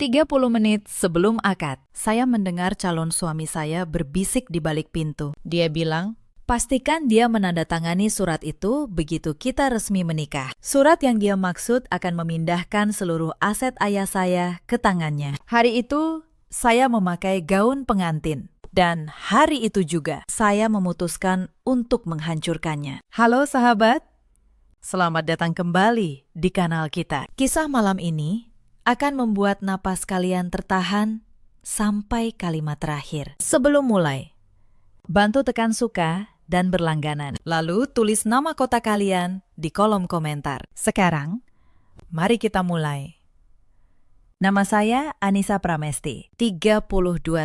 30 menit sebelum akad, saya mendengar calon suami saya berbisik di balik pintu. Dia bilang, pastikan dia menandatangani surat itu begitu kita resmi menikah. Surat yang dia maksud akan memindahkan seluruh aset ayah saya ke tangannya. Hari itu, saya memakai gaun pengantin. Dan hari itu juga, saya memutuskan untuk menghancurkannya. Halo sahabat, selamat datang kembali di kanal kita. Kisah malam ini akan membuat napas kalian tertahan sampai kalimat terakhir. Sebelum mulai, bantu tekan suka dan berlangganan. Lalu tulis nama kota kalian di kolom komentar. Sekarang, mari kita mulai. Nama saya Anissa Pramesti, 32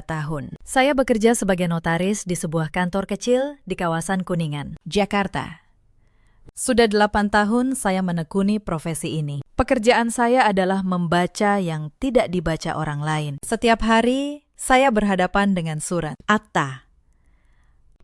tahun. Saya bekerja sebagai notaris di sebuah kantor kecil di kawasan Kuningan, Jakarta. Sudah 8 tahun saya menekuni profesi ini. Pekerjaan saya adalah membaca yang tidak dibaca orang lain. Setiap hari, saya berhadapan dengan surat, akta,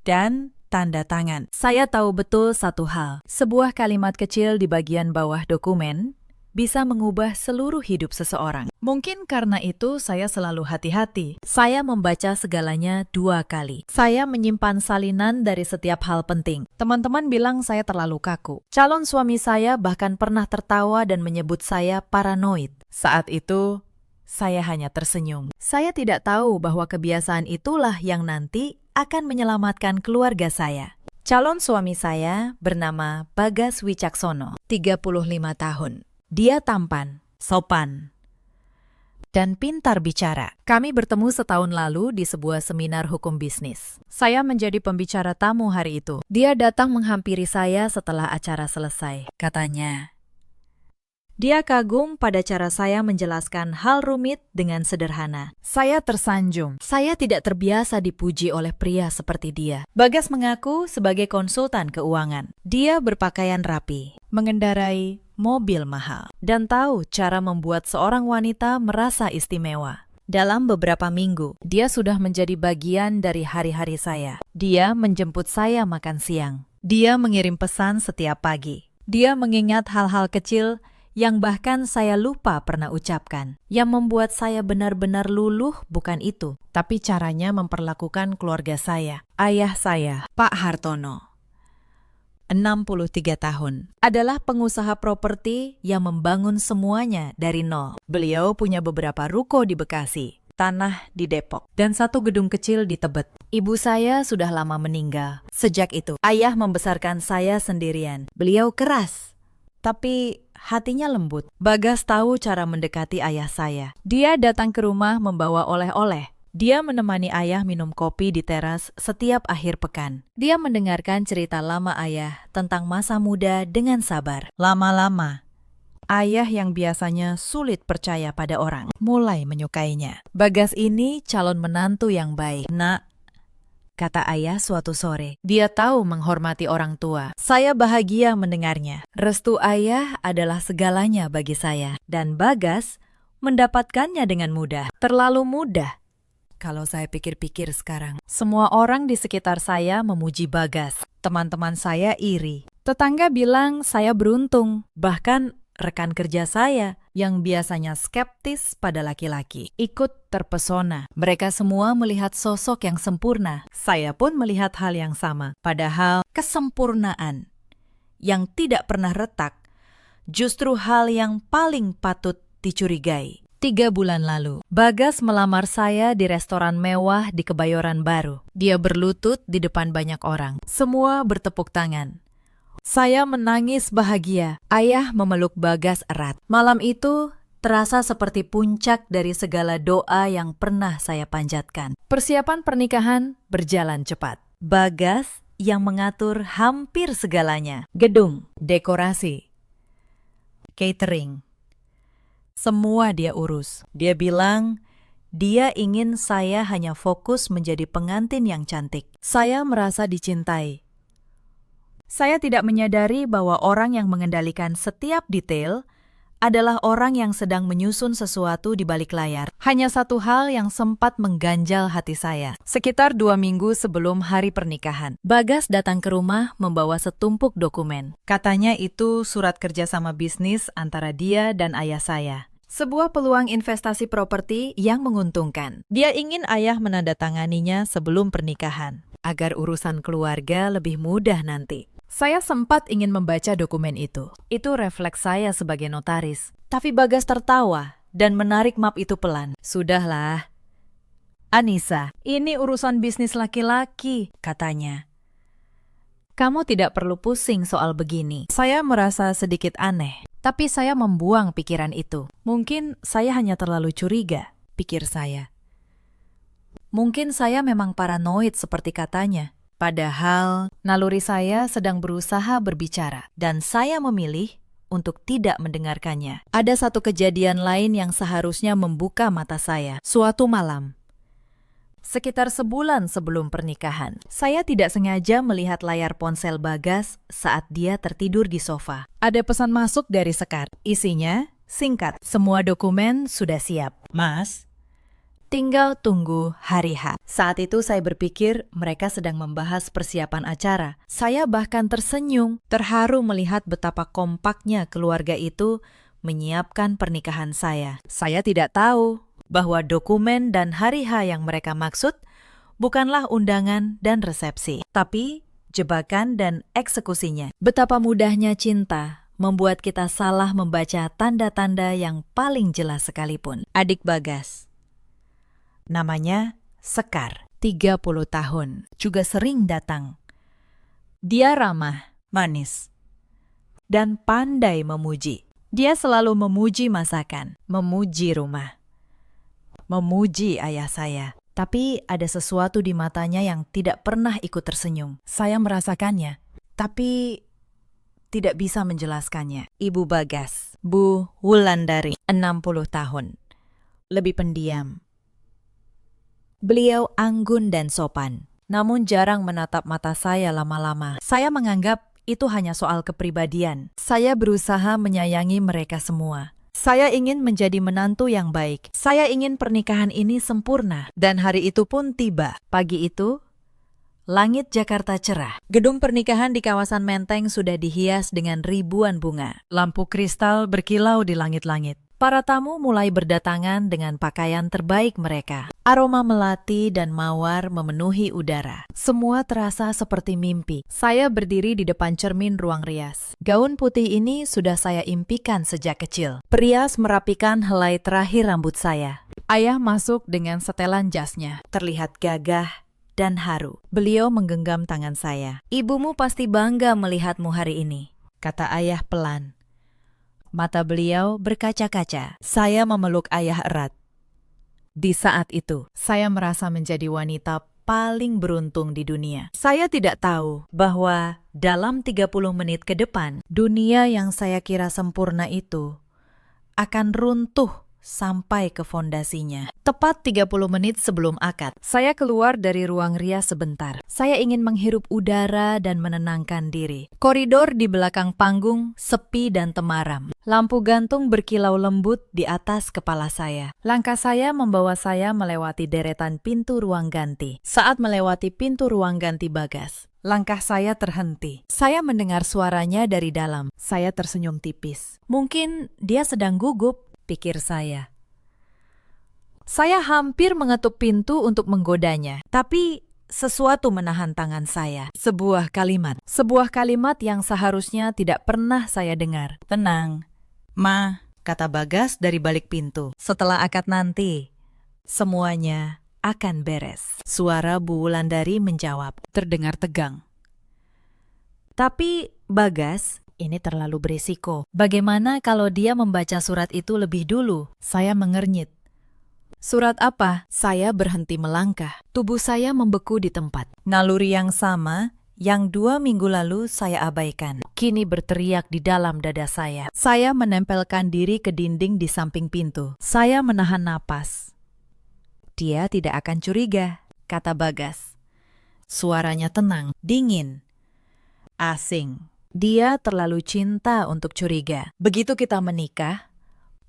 dan tanda tangan. Saya tahu betul satu hal, sebuah kalimat kecil di bagian bawah dokumen bisa mengubah seluruh hidup seseorang. Mungkin karena itu saya selalu hati-hati. Saya membaca segalanya 2 kali. Saya menyimpan salinan dari setiap hal penting. Teman-teman bilang saya terlalu kaku. Calon suami saya bahkan pernah tertawa dan menyebut saya paranoid. Saat itu, saya hanya tersenyum. Saya tidak tahu bahwa kebiasaan itulah yang nanti akan menyelamatkan keluarga saya. Calon suami saya bernama Bagas Wicaksono, 35 tahun. Dia tampan, sopan, dan pintar bicara. Kami bertemu setahun lalu di sebuah seminar hukum bisnis. Saya menjadi pembicara tamu hari itu. Dia datang menghampiri saya setelah acara selesai. Katanya, dia kagum pada cara saya menjelaskan hal rumit dengan sederhana. Saya tersanjung. Saya tidak terbiasa dipuji oleh pria seperti dia. Bagas mengaku sebagai konsultan keuangan. Dia berpakaian rapi, mengendarai mobil mahal, dan tahu cara membuat seorang wanita merasa istimewa. Dalam beberapa minggu, dia sudah menjadi bagian dari hari-hari saya. Dia menjemput saya makan siang. Dia mengirim pesan setiap pagi. Dia mengingat hal-hal kecil yang bahkan saya lupa pernah ucapkan. Yang membuat saya benar-benar luluh bukan itu, tapi caranya memperlakukan keluarga saya. Ayah saya, Pak Hartono, 63 tahun, adalah pengusaha properti yang membangun semuanya dari nol. Beliau punya beberapa ruko di Bekasi, tanah di Depok, dan 1 gedung kecil di Tebet. Ibu saya sudah lama meninggal. Sejak itu, ayah membesarkan saya sendirian. Beliau keras, tapi hatinya lembut. Bagas tahu cara mendekati ayah saya. Dia datang ke rumah membawa oleh-oleh. Dia menemani ayah minum kopi di teras setiap akhir pekan. Dia mendengarkan cerita lama ayah tentang masa muda dengan sabar. Lama-lama, ayah yang biasanya sulit percaya pada orang mulai menyukainya. Bagas ini calon menantu yang baik. Nak, kata ayah suatu sore. Dia tahu menghormati orang tua. Saya bahagia mendengarnya. Restu ayah adalah segalanya bagi saya. Dan Bagas mendapatkannya dengan mudah. Terlalu mudah. Kalau saya pikir-pikir sekarang, semua orang di sekitar saya memuji Bagas. Teman-teman saya iri. Tetangga bilang saya beruntung. Bahkan rekan kerja saya yang biasanya skeptis pada laki-laki ikut terpesona. Mereka semua melihat sosok yang sempurna. Saya pun melihat hal yang sama. Padahal kesempurnaan yang tidak pernah retak justru hal yang paling patut dicurigai. 3 bulan lalu, Bagas melamar saya di restoran mewah di Kebayoran Baru. Dia berlutut di depan banyak orang. Semua bertepuk tangan. Saya menangis bahagia. Ayah memeluk Bagas erat. Malam itu terasa seperti puncak dari segala doa yang pernah saya panjatkan. Persiapan pernikahan berjalan cepat. Bagas yang mengatur hampir segalanya. Gedung, dekorasi, catering, semua dia urus. Dia bilang, dia ingin saya hanya fokus menjadi pengantin yang cantik. Saya merasa dicintai. Saya tidak menyadari bahwa orang yang mengendalikan setiap detail adalah orang yang sedang menyusun sesuatu di balik layar. Hanya satu hal yang sempat mengganjal hati saya. Sekitar 2 minggu sebelum hari pernikahan, Bagas datang ke rumah membawa setumpuk dokumen. Katanya itu surat kerjasama bisnis antara dia dan ayah saya. Sebuah peluang investasi properti yang menguntungkan. Dia ingin ayah menandatanganinya sebelum pernikahan, agar urusan keluarga lebih mudah nanti. Saya sempat ingin membaca dokumen itu. Itu refleks saya sebagai notaris. Tapi Bagas tertawa dan menarik map itu pelan. Sudahlah, Anissa, ini urusan bisnis laki-laki, katanya. Kamu tidak perlu pusing soal begini. Saya merasa sedikit aneh, tapi saya membuang pikiran itu. Mungkin saya hanya terlalu curiga, pikir saya. Mungkin saya memang paranoid seperti katanya. Padahal naluri saya sedang berusaha berbicara, dan saya memilih untuk tidak mendengarkannya. Ada satu kejadian lain yang seharusnya membuka mata saya. Suatu malam, sekitar sebulan sebelum pernikahan, saya tidak sengaja melihat layar ponsel Bagas saat dia tertidur di sofa. Ada pesan masuk dari Sekar. Isinya singkat. Semua dokumen sudah siap. Mas, tinggal tunggu hari H. Saat itu saya berpikir mereka sedang membahas persiapan acara. Saya bahkan tersenyum, terharu melihat betapa kompaknya keluarga itu menyiapkan pernikahan saya. Saya tidak tahu bahwa dokumen dan hari H yang mereka maksud bukanlah undangan dan resepsi, tapi jebakan dan eksekusinya. Betapa mudahnya cinta membuat kita salah membaca tanda-tanda yang paling jelas sekalipun. Adik Bagas, namanya Sekar, 30 tahun, juga sering datang. Dia ramah, manis, dan pandai memuji. Dia selalu memuji masakan, memuji rumah, memuji ayah saya. Tapi ada sesuatu di matanya yang tidak pernah ikut tersenyum. Saya merasakannya, tapi tidak bisa menjelaskannya. Ibu Bagas, Bu Wulandari, 60 tahun. Lebih pendiam. Beliau anggun dan sopan, namun jarang menatap mata saya lama-lama. Saya menganggap itu hanya soal kepribadian. Saya berusaha menyayangi mereka semua. Saya ingin menjadi menantu yang baik. Saya ingin pernikahan ini sempurna. Dan hari itu pun tiba. Pagi itu, langit Jakarta cerah. Gedung pernikahan di kawasan Menteng sudah dihias dengan ribuan bunga. Lampu kristal berkilau di langit-langit. Para tamu mulai berdatangan dengan pakaian terbaik mereka. Aroma melati dan mawar memenuhi udara. Semua terasa seperti mimpi. Saya berdiri di depan cermin ruang rias. Gaun putih ini sudah saya impikan sejak kecil. Perias merapikan helai terakhir rambut saya. Ayah masuk dengan setelan jasnya. Terlihat gagah dan haru. Beliau menggenggam tangan saya. Ibumu pasti bangga melihatmu hari ini, kata ayah pelan. Mata beliau berkaca-kaca. Saya memeluk ayah erat. Di saat itu, saya merasa menjadi wanita paling beruntung di dunia. Saya tidak tahu bahwa dalam 30 menit ke depan, dunia yang saya kira sempurna itu akan runtuh sampai ke fondasinya. Tepat 30 menit sebelum akad, saya keluar dari ruang rias sebentar. Saya ingin menghirup udara dan menenangkan diri. Koridor di belakang panggung sepi dan temaram. Lampu gantung berkilau lembut di atas kepala saya. Langkah saya membawa saya melewati deretan pintu ruang ganti. Saat melewati pintu ruang ganti Bagas, langkah saya terhenti. Saya mendengar suaranya dari dalam. Saya tersenyum tipis. Mungkin dia sedang gugup, pikir saya. Saya hampir mengetuk pintu untuk menggodanya, tapi sesuatu menahan tangan saya. Sebuah kalimat yang seharusnya tidak pernah saya dengar. Tenang, Ma, kata Bagas dari balik pintu. Setelah akad nanti, semuanya akan beres. Suara Bu Wulandari menjawab, terdengar tegang. Tapi Bagas, ini terlalu berisiko. Bagaimana kalau dia membaca surat itu lebih dulu? Saya mengernyit. Surat apa? Saya berhenti melangkah. Tubuh saya membeku di tempat. Naluri yang sama yang 2 minggu lalu saya abaikan, kini berteriak di dalam dada saya. Saya menempelkan diri ke dinding di samping pintu. Saya menahan napas. Dia tidak akan curiga, kata Bagas. Suaranya tenang, dingin, asing. Dia terlalu cinta untuk curiga. Begitu kita menikah,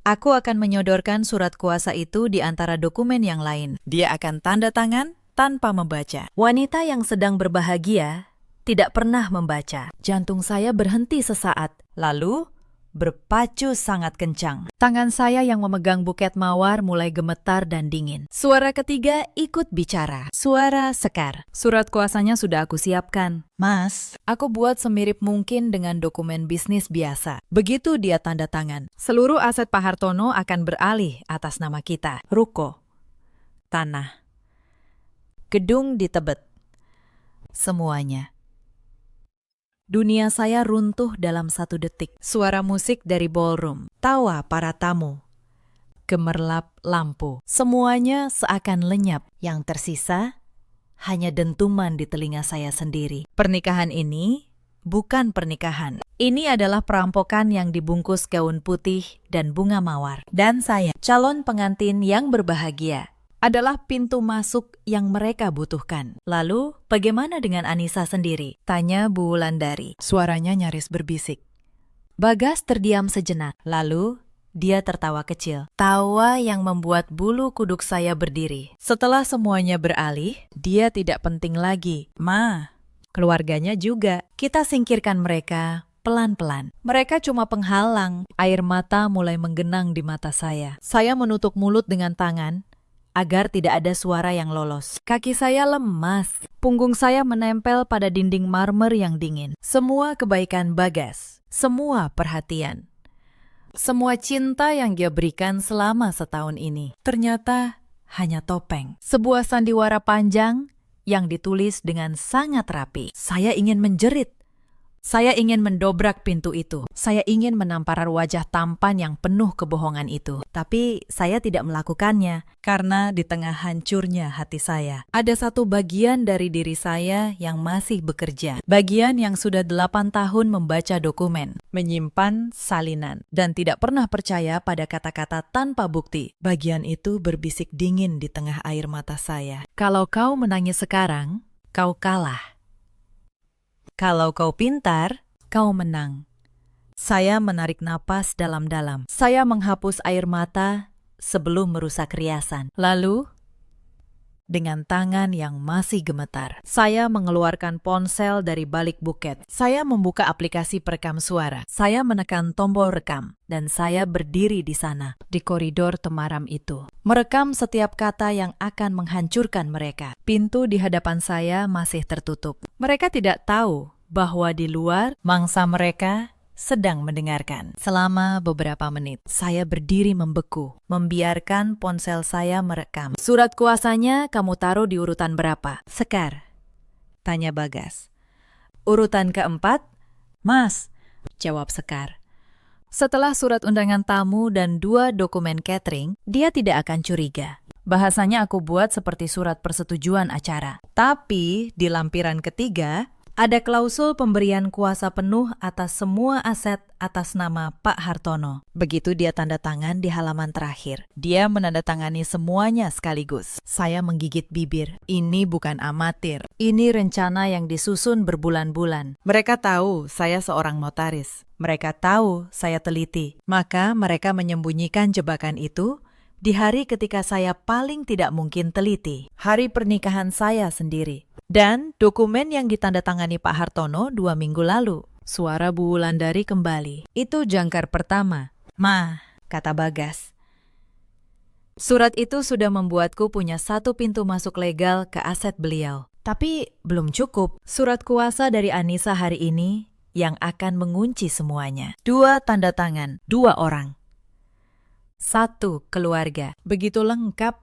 aku akan menyodorkan surat kuasa itu di antara dokumen yang lain. Dia akan tanda tangan tanpa membaca. Wanita yang sedang berbahagia tidak pernah membaca. Jantung saya berhenti sesaat. Lalu, berpacu sangat kencang. Tangan saya yang memegang buket mawar mulai gemetar dan dingin. Suara ketiga ikut bicara. Suara Sekar. Surat kuasanya sudah aku siapkan. Mas, aku buat semirip mungkin dengan dokumen bisnis biasa. Begitu dia tanda tangan, seluruh aset Pak Hartono akan beralih atas nama kita. Ruko, tanah, gedung di Tebet, semuanya. Dunia saya runtuh dalam 1 detik. Suara musik dari ballroom, tawa para tamu, gemerlap lampu. Semuanya seakan lenyap. Yang tersisa hanya dentuman di telinga saya sendiri. Pernikahan ini bukan pernikahan. Ini adalah perampokan yang dibungkus gaun putih dan bunga mawar. Dan saya, calon pengantin yang berbahagia, adalah pintu masuk yang mereka butuhkan. Lalu, bagaimana dengan Anissa sendiri? Tanya Bu Wulandari. Suaranya nyaris berbisik. Bagas terdiam sejenak. Lalu, dia tertawa kecil. Tawa yang membuat bulu kuduk saya berdiri. Setelah semuanya beralih, dia tidak penting lagi. Ma, keluarganya juga. Kita singkirkan mereka pelan-pelan. Mereka cuma penghalang. Air mata mulai menggenang di mata saya. Saya menutup mulut dengan tangan agar tidak ada suara yang lolos. Kaki saya lemas. Punggung saya menempel pada dinding marmer yang dingin. Semua kebaikan Bagas. Semua perhatian. Semua cinta yang dia berikan selama setahun ini. Ternyata hanya topeng. Sebuah sandiwara panjang yang ditulis dengan sangat rapi. Saya ingin menjerit. Saya ingin mendobrak pintu itu. Saya ingin menampar wajah tampan yang penuh kebohongan itu. Tapi saya tidak melakukannya karena di tengah hancurnya hati saya, ada satu bagian dari diri saya yang masih bekerja. Bagian yang sudah 8 tahun membaca dokumen, menyimpan salinan, dan tidak pernah percaya pada kata-kata tanpa bukti. Bagian itu berbisik dingin di tengah air mata saya. Kalau kau menangis sekarang, kau kalah. Kalau kau pintar, kau menang. Saya menarik napas dalam-dalam. Saya menghapus air mata sebelum merusak riasan. Lalu, dengan tangan yang masih gemetar, saya mengeluarkan ponsel dari balik buket. Saya membuka aplikasi perekam suara. Saya menekan tombol rekam, dan saya berdiri di sana, di koridor temaram itu. Merekam setiap kata yang akan menghancurkan mereka. Pintu di hadapan saya masih tertutup. Mereka tidak tahu bahwa di luar mangsa mereka sedang mendengarkan. Selama beberapa menit, saya berdiri membeku, membiarkan ponsel saya merekam. Surat kuasanya kamu taruh di urutan berapa? Sekar, tanya Bagas. Urutan keempat? Mas, jawab Sekar. Setelah surat undangan tamu dan 2 dokumen catering, dia tidak akan curiga. Bahasanya aku buat seperti surat persetujuan acara. Tapi di lampiran ketiga, ada klausul pemberian kuasa penuh atas semua aset atas nama Pak Hartono. Begitu dia tanda tangan di halaman terakhir. Dia menandatangani semuanya sekaligus. Saya menggigit bibir. Ini bukan amatir. Ini rencana yang disusun berbulan-bulan. Mereka tahu saya seorang notaris. Mereka tahu saya teliti. Maka mereka menyembunyikan jebakan itu di hari ketika saya paling tidak mungkin teliti. Hari pernikahan saya sendiri. Dan dokumen yang ditandatangani Pak Hartono 2 minggu lalu. Suara Bu Wulandari kembali. Itu jangkar pertama. Ma, kata Bagas. Surat itu sudah membuatku punya 1 pintu masuk legal ke aset beliau. Tapi belum cukup. Surat kuasa dari Anissa hari ini yang akan mengunci semuanya. 2 tanda tangan, 2 orang. 1 keluarga. Begitu lengkap.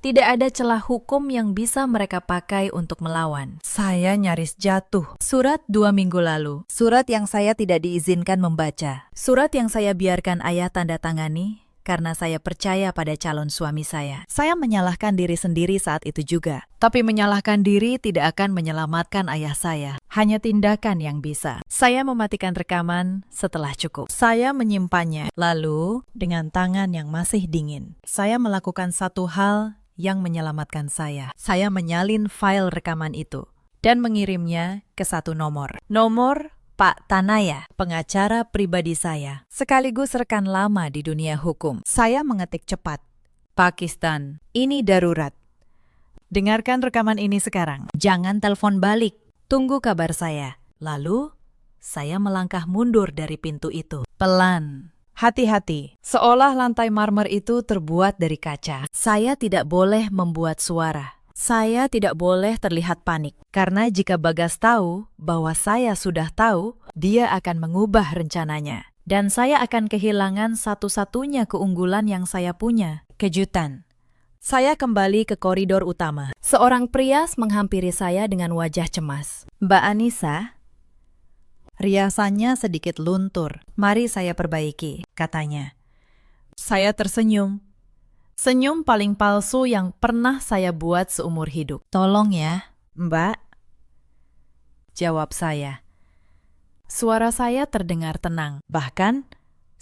Tidak ada celah hukum yang bisa mereka pakai untuk melawan. Saya nyaris jatuh. Surat 2 minggu lalu. Surat yang saya tidak diizinkan membaca. Surat yang saya biarkan ayah tanda tangani karena saya percaya pada calon suami saya. Saya menyalahkan diri sendiri saat itu juga. Tapi menyalahkan diri tidak akan menyelamatkan ayah saya. Hanya tindakan yang bisa. Saya mematikan rekaman setelah cukup. Saya menyimpannya. Lalu, dengan tangan yang masih dingin, saya melakukan satu hal yang menyelamatkan saya. Saya menyalin file rekaman itu dan mengirimnya ke 1 nomor. Nomor Pak Tanaya, pengacara pribadi saya, sekaligus rekan lama di dunia hukum. Saya mengetik cepat. Pakistan, ini darurat. Dengarkan rekaman ini sekarang. Jangan telepon balik. Tunggu kabar saya. Lalu, saya melangkah mundur dari pintu itu. Pelan. Hati-hati. Seolah lantai marmer itu terbuat dari kaca. Saya tidak boleh membuat suara. Saya tidak boleh terlihat panik. Karena jika Bagas tahu bahwa saya sudah tahu, dia akan mengubah rencananya. Dan saya akan kehilangan satu-satunya keunggulan yang saya punya. Kejutan. Saya kembali ke koridor utama. Seorang pria menghampiri saya dengan wajah cemas. Mbak Anissa, riasannya sedikit luntur. Mari saya perbaiki, katanya. Saya tersenyum. Senyum paling palsu yang pernah saya buat seumur hidup. Tolong ya, Mbak, jawab saya. Suara saya terdengar tenang. Bahkan,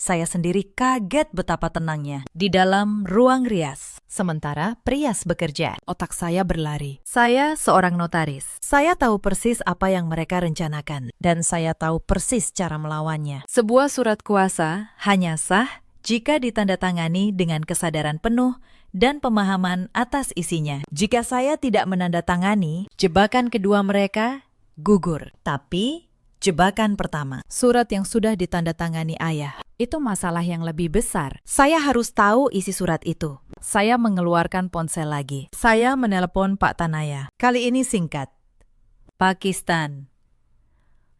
saya sendiri kaget betapa tenangnya di dalam ruang rias. Sementara Prias bekerja, otak saya berlari. Saya seorang notaris. Saya tahu persis apa yang mereka rencanakan. Dan saya tahu persis cara melawannya. Sebuah surat kuasa hanya sah jika ditandatangani dengan kesadaran penuh dan pemahaman atas isinya. Jika saya tidak menandatangani, jebakan kedua mereka gugur. Tapi jebakan pertama, surat yang sudah ditandatangani ayah, itu masalah yang lebih besar. Saya harus tahu isi surat itu. Saya mengeluarkan ponsel lagi. Saya menelepon Pak Tanaya. Kali ini singkat. Pakistan.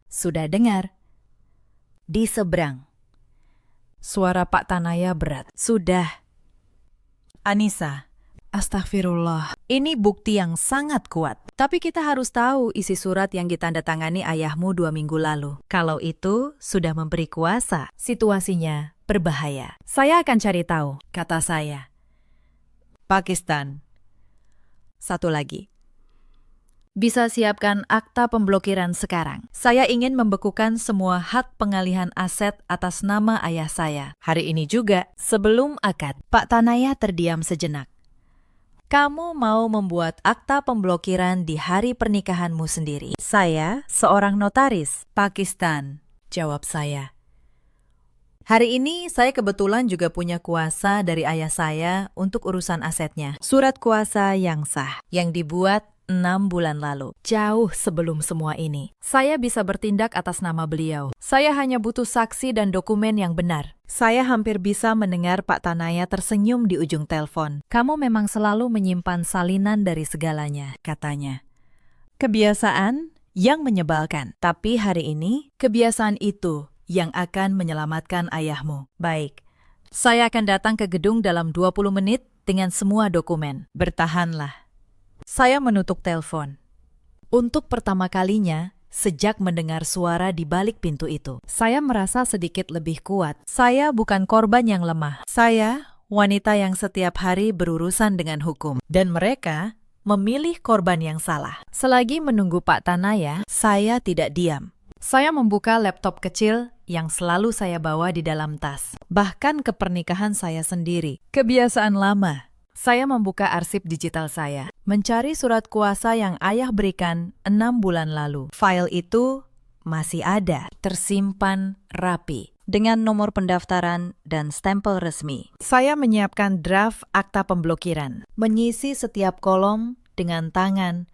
Sudah dengar? Di seberang. Suara Pak Tanaya berat. Sudah. Anissa. Astagfirullah, ini bukti yang sangat kuat. Tapi kita harus tahu isi surat yang ditandatangani ayahmu 2 minggu lalu. Kalau itu sudah memberi kuasa, situasinya berbahaya. Saya akan cari tahu, kata saya. Pakistan. Satu lagi. Bisa siapkan akta pemblokiran sekarang. Saya ingin membekukan semua hak pengalihan aset atas nama ayah saya. Hari ini juga, sebelum akad. Pak Tanaya terdiam sejenak. Kamu mau membuat akta pemblokiran di hari pernikahanmu sendiri. Saya seorang notaris. Pakistan, jawab saya. Hari ini saya kebetulan juga punya kuasa dari ayah saya untuk urusan asetnya. Surat kuasa yang sah, yang dibuat 6 bulan lalu, jauh sebelum semua ini. Saya bisa bertindak atas nama beliau. Saya hanya butuh saksi dan dokumen yang benar. Saya hampir bisa mendengar Pak Tanaya tersenyum di ujung telepon. Kamu memang selalu menyimpan salinan dari segalanya, katanya. Kebiasaan yang menyebalkan. Tapi hari ini, kebiasaan itu yang akan menyelamatkan ayahmu. Baik, saya akan datang ke gedung dalam 20 menit dengan semua dokumen. Bertahanlah. Saya menutup telepon. Untuk pertama kalinya, sejak mendengar suara di balik pintu itu, saya merasa sedikit lebih kuat. Saya bukan korban yang lemah. Saya wanita yang setiap hari berurusan dengan hukum. Dan mereka memilih korban yang salah. Selagi menunggu Pak Tanaya, saya tidak diam. Saya membuka laptop kecil yang selalu saya bawa di dalam tas. Bahkan ke pernikahan saya sendiri. Kebiasaan lama. Saya membuka arsip digital saya, mencari surat kuasa yang ayah berikan 6 bulan lalu. File itu masih ada, tersimpan rapi, dengan nomor pendaftaran dan stempel resmi. Saya menyiapkan draft akta pemblokiran, menyisi setiap kolom dengan tangan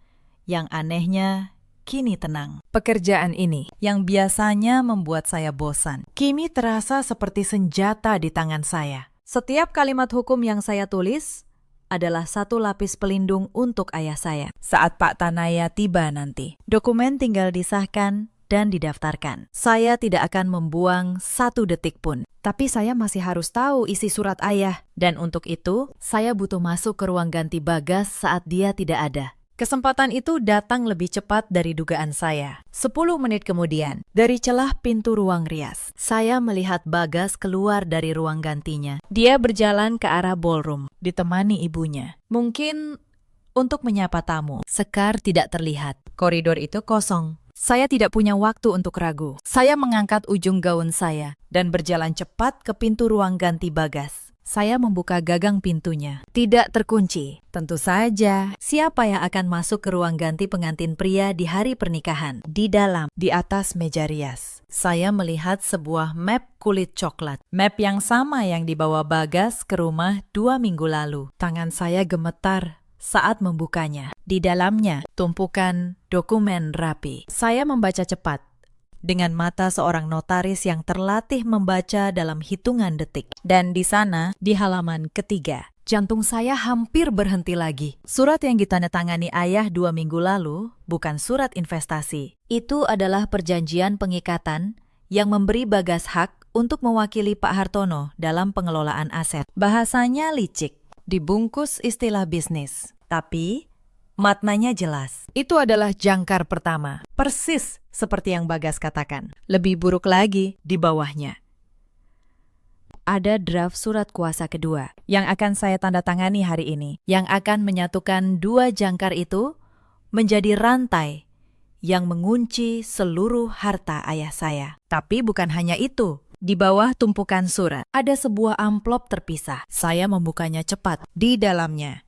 yang anehnya kini tenang. Pekerjaan ini, yang biasanya membuat saya bosan, kini terasa seperti senjata di tangan saya. Setiap kalimat hukum yang saya tulis adalah satu lapis pelindung untuk ayah saya. Saat Pak Tanaya tiba nanti, dokumen tinggal disahkan dan didaftarkan. Saya tidak akan membuang 1 detik pun. Tapi saya masih harus tahu isi surat ayah. Dan untuk itu, saya butuh masuk ke ruang ganti Bagas saat dia tidak ada. Kesempatan itu datang lebih cepat dari dugaan saya. 10 menit kemudian, dari celah pintu ruang rias, saya melihat Bagas keluar dari ruang gantinya. Dia berjalan ke arah ballroom, ditemani ibunya. Mungkin untuk menyapa tamu. Sekar tidak terlihat. Koridor itu kosong. Saya tidak punya waktu untuk ragu. Saya mengangkat ujung gaun saya dan berjalan cepat ke pintu ruang ganti Bagas. Saya membuka gagang pintunya. Tidak terkunci. Tentu saja, siapa yang akan masuk ke ruang ganti pengantin pria di hari pernikahan? Di dalam, di atas meja rias. Saya melihat sebuah map kulit coklat. Map yang sama yang dibawa Bagas ke rumah 2 minggu lalu. Tangan saya gemetar saat membukanya. Di dalamnya, tumpukan dokumen rapi. Saya membaca cepat. dengan mata seorang notaris yang terlatih membaca dalam hitungan detik. Dan di sana, di halaman ketiga, jantung saya hampir berhenti lagi. Surat yang ditandatangani ayah 2 minggu lalu bukan surat investasi. Itu adalah perjanjian pengikatan yang memberi Bagas hak untuk mewakili Pak Hartono dalam pengelolaan aset. Bahasanya licik, dibungkus istilah bisnis. Tapi maknanya jelas. Itu adalah jangkar pertama. Persis seperti yang Bagas katakan. Lebih buruk lagi di bawahnya. Ada draft surat kuasa kedua yang akan saya tanda tangani hari ini. Yang akan menyatukan 2 jangkar itu menjadi rantai yang mengunci seluruh harta ayah saya. Tapi bukan hanya itu. Di bawah tumpukan surat, ada sebuah amplop terpisah. Saya membukanya cepat. Di dalamnya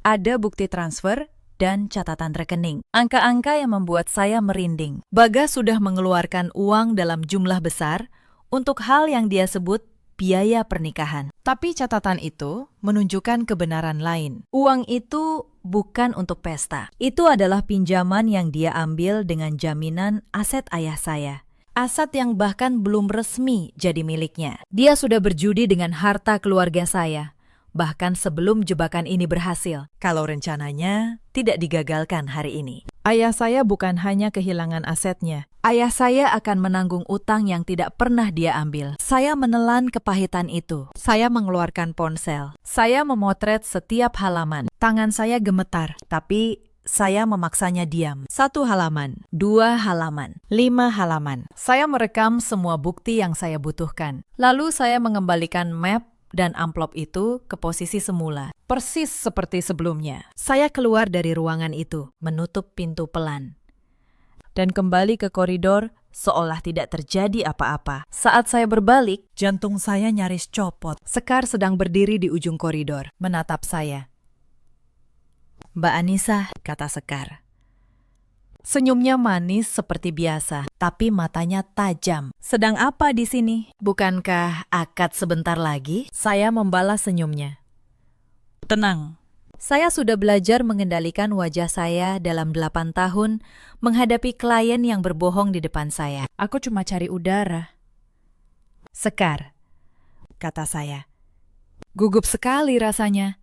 ada bukti transfer dan catatan rekening. Angka-angka yang membuat saya merinding. Bagas sudah mengeluarkan uang dalam jumlah besar untuk hal yang dia sebut biaya pernikahan. Tapi catatan itu menunjukkan kebenaran lain. Uang itu bukan untuk pesta. Itu adalah pinjaman yang dia ambil dengan jaminan aset ayah saya. Aset yang bahkan belum resmi jadi miliknya. Dia sudah berjudi dengan harta keluarga saya, bahkan sebelum jebakan ini berhasil, kalau rencananya tidak digagalkan hari ini. Ayah saya bukan hanya kehilangan asetnya. Ayah saya akan menanggung utang yang tidak pernah dia ambil. Saya menelan kepahitan itu. Saya mengeluarkan ponsel. Saya memotret setiap halaman. Tangan saya gemetar, tapi saya memaksanya diam. 1 halaman, 2 halaman, 5 halaman. Saya merekam semua bukti yang saya butuhkan. Lalu saya mengembalikan map dan amplop itu ke posisi semula. Persis seperti sebelumnya. Saya keluar dari ruangan itu, menutup pintu pelan. Dan kembali ke koridor seolah tidak terjadi apa-apa. Saat saya berbalik, jantung saya nyaris copot. Sekar sedang berdiri di ujung koridor, menatap saya. "Mbak Anissa," kata Sekar. Senyumnya manis seperti biasa, tapi matanya tajam. "Sedang apa di sini? Bukankah akad sebentar lagi?" Saya membalas senyumnya. "Tenang. Saya sudah belajar mengendalikan wajah saya dalam 8 tahun menghadapi klien yang berbohong di depan saya. Aku cuma cari udara." "Sekar," kata saya. "Gugup sekali rasanya.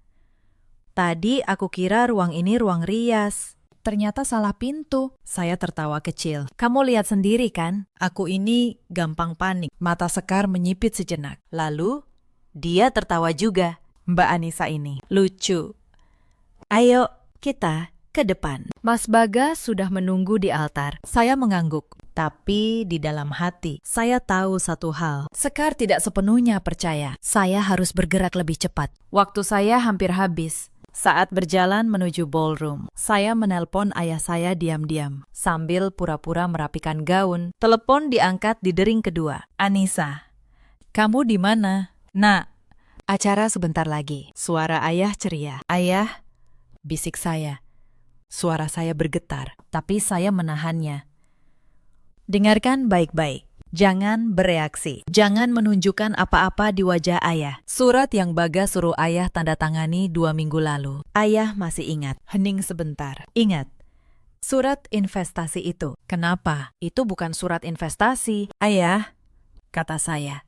Tadi aku kira ruang ini ruang rias. Ternyata salah pintu." Saya tertawa kecil. "Kamu lihat sendiri kan? Aku ini gampang panik." Mata Sekar menyipit sejenak. Lalu, dia tertawa juga. "Mbak Anissa ini lucu. Ayo, kita ke depan." Mas Bagas sudah menunggu di altar. Saya mengangguk. Tapi di dalam hati, saya tahu satu hal. Sekar tidak sepenuhnya percaya. Saya harus bergerak lebih cepat. Waktu saya hampir habis. Saat berjalan menuju ballroom, saya menelpon ayah saya diam-diam. Sambil pura-pura merapikan gaun, telepon diangkat di dering kedua. "Anissa, kamu di mana?" "Nak, acara sebentar lagi." Suara ayah ceria. "Ayah," bisik saya. Suara saya bergetar, tapi saya menahannya. "Dengarkan baik-baik. Jangan bereaksi. Jangan menunjukkan apa-apa di wajah ayah. Surat yang Bagas suruh ayah tanda tangani 2 minggu lalu. Ayah masih ingat." Hening sebentar. "Ingat. Surat investasi itu." "Kenapa? Itu bukan surat investasi." "Ayah," kata saya.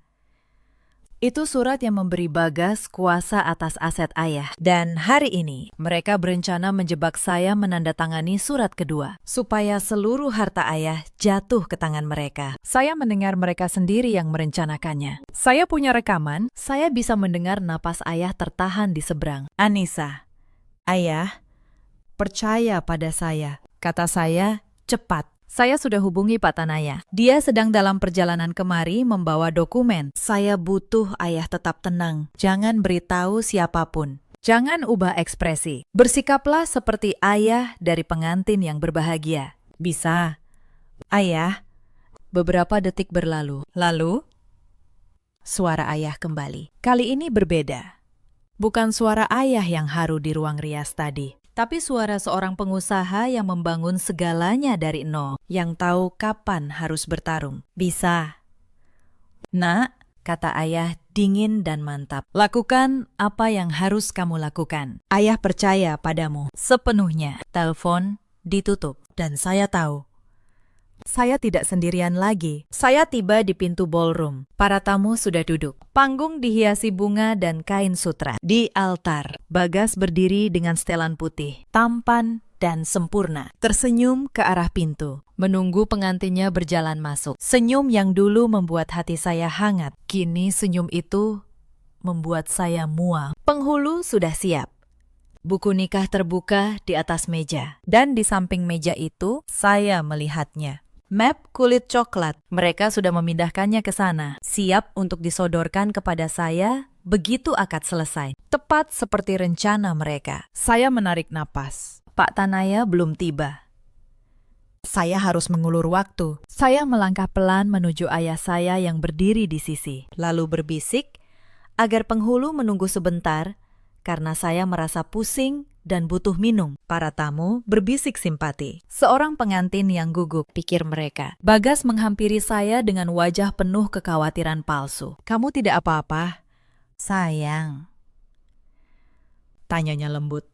"Itu surat yang memberi Bagas kuasa atas aset ayah. Dan hari ini, mereka berencana menjebak saya menandatangani surat kedua, supaya seluruh harta ayah jatuh ke tangan mereka. Saya mendengar mereka sendiri yang merencanakannya. Saya punya rekaman, saya bisa mendengar napas ayah tertahan di seberang. Anissa, ayah, percaya pada saya, kata saya cepat. Saya sudah hubungi Pak Tanaya. Dia sedang dalam perjalanan kemari membawa dokumen. Saya butuh ayah tetap tenang. Jangan beritahu siapapun. Jangan ubah ekspresi. Bersikaplah seperti ayah dari pengantin yang berbahagia. Bisa. Ayah. Beberapa detik berlalu. Lalu, suara ayah kembali. Kali ini berbeda. Bukan suara ayah yang haru di ruang rias tadi, tapi suara seorang pengusaha yang membangun segalanya dari nol, yang tahu kapan harus bertarung. Bisa. Nak, kata ayah dingin dan mantap. Lakukan apa yang harus kamu lakukan. Ayah percaya padamu sepenuhnya. Telepon ditutup. Dan saya tahu Saya tidak sendirian lagi. Saya tiba di pintu ballroom. Para tamu sudah duduk. Panggung dihiasi bunga dan kain sutra. Di altar, Bagas berdiri dengan setelan putih, tampan dan sempurna. Tersenyum ke arah pintu, menunggu pengantinnya berjalan masuk. Senyum yang dulu membuat hati saya hangat. Kini senyum itu membuat saya mual. Penghulu sudah siap. Buku nikah terbuka di atas meja. Dan di samping meja itu, saya melihatnya. Map kulit coklat. Mereka sudah memindahkannya ke sana. Siap untuk disodorkan kepada saya begitu akad selesai. Tepat seperti rencana mereka. Saya menarik napas. Pak Tanaya belum tiba. Saya harus mengulur waktu. Saya melangkah pelan menuju ayah saya yang berdiri di sisi. Lalu berbisik agar penghulu menunggu sebentar karena saya merasa pusing dan butuh minum. Para tamu berbisik simpati. Seorang pengantin yang gugup, pikir mereka. Bagas menghampiri saya dengan wajah penuh kekhawatiran palsu. Kamu tidak apa-apa, sayang? Tanyanya lembut.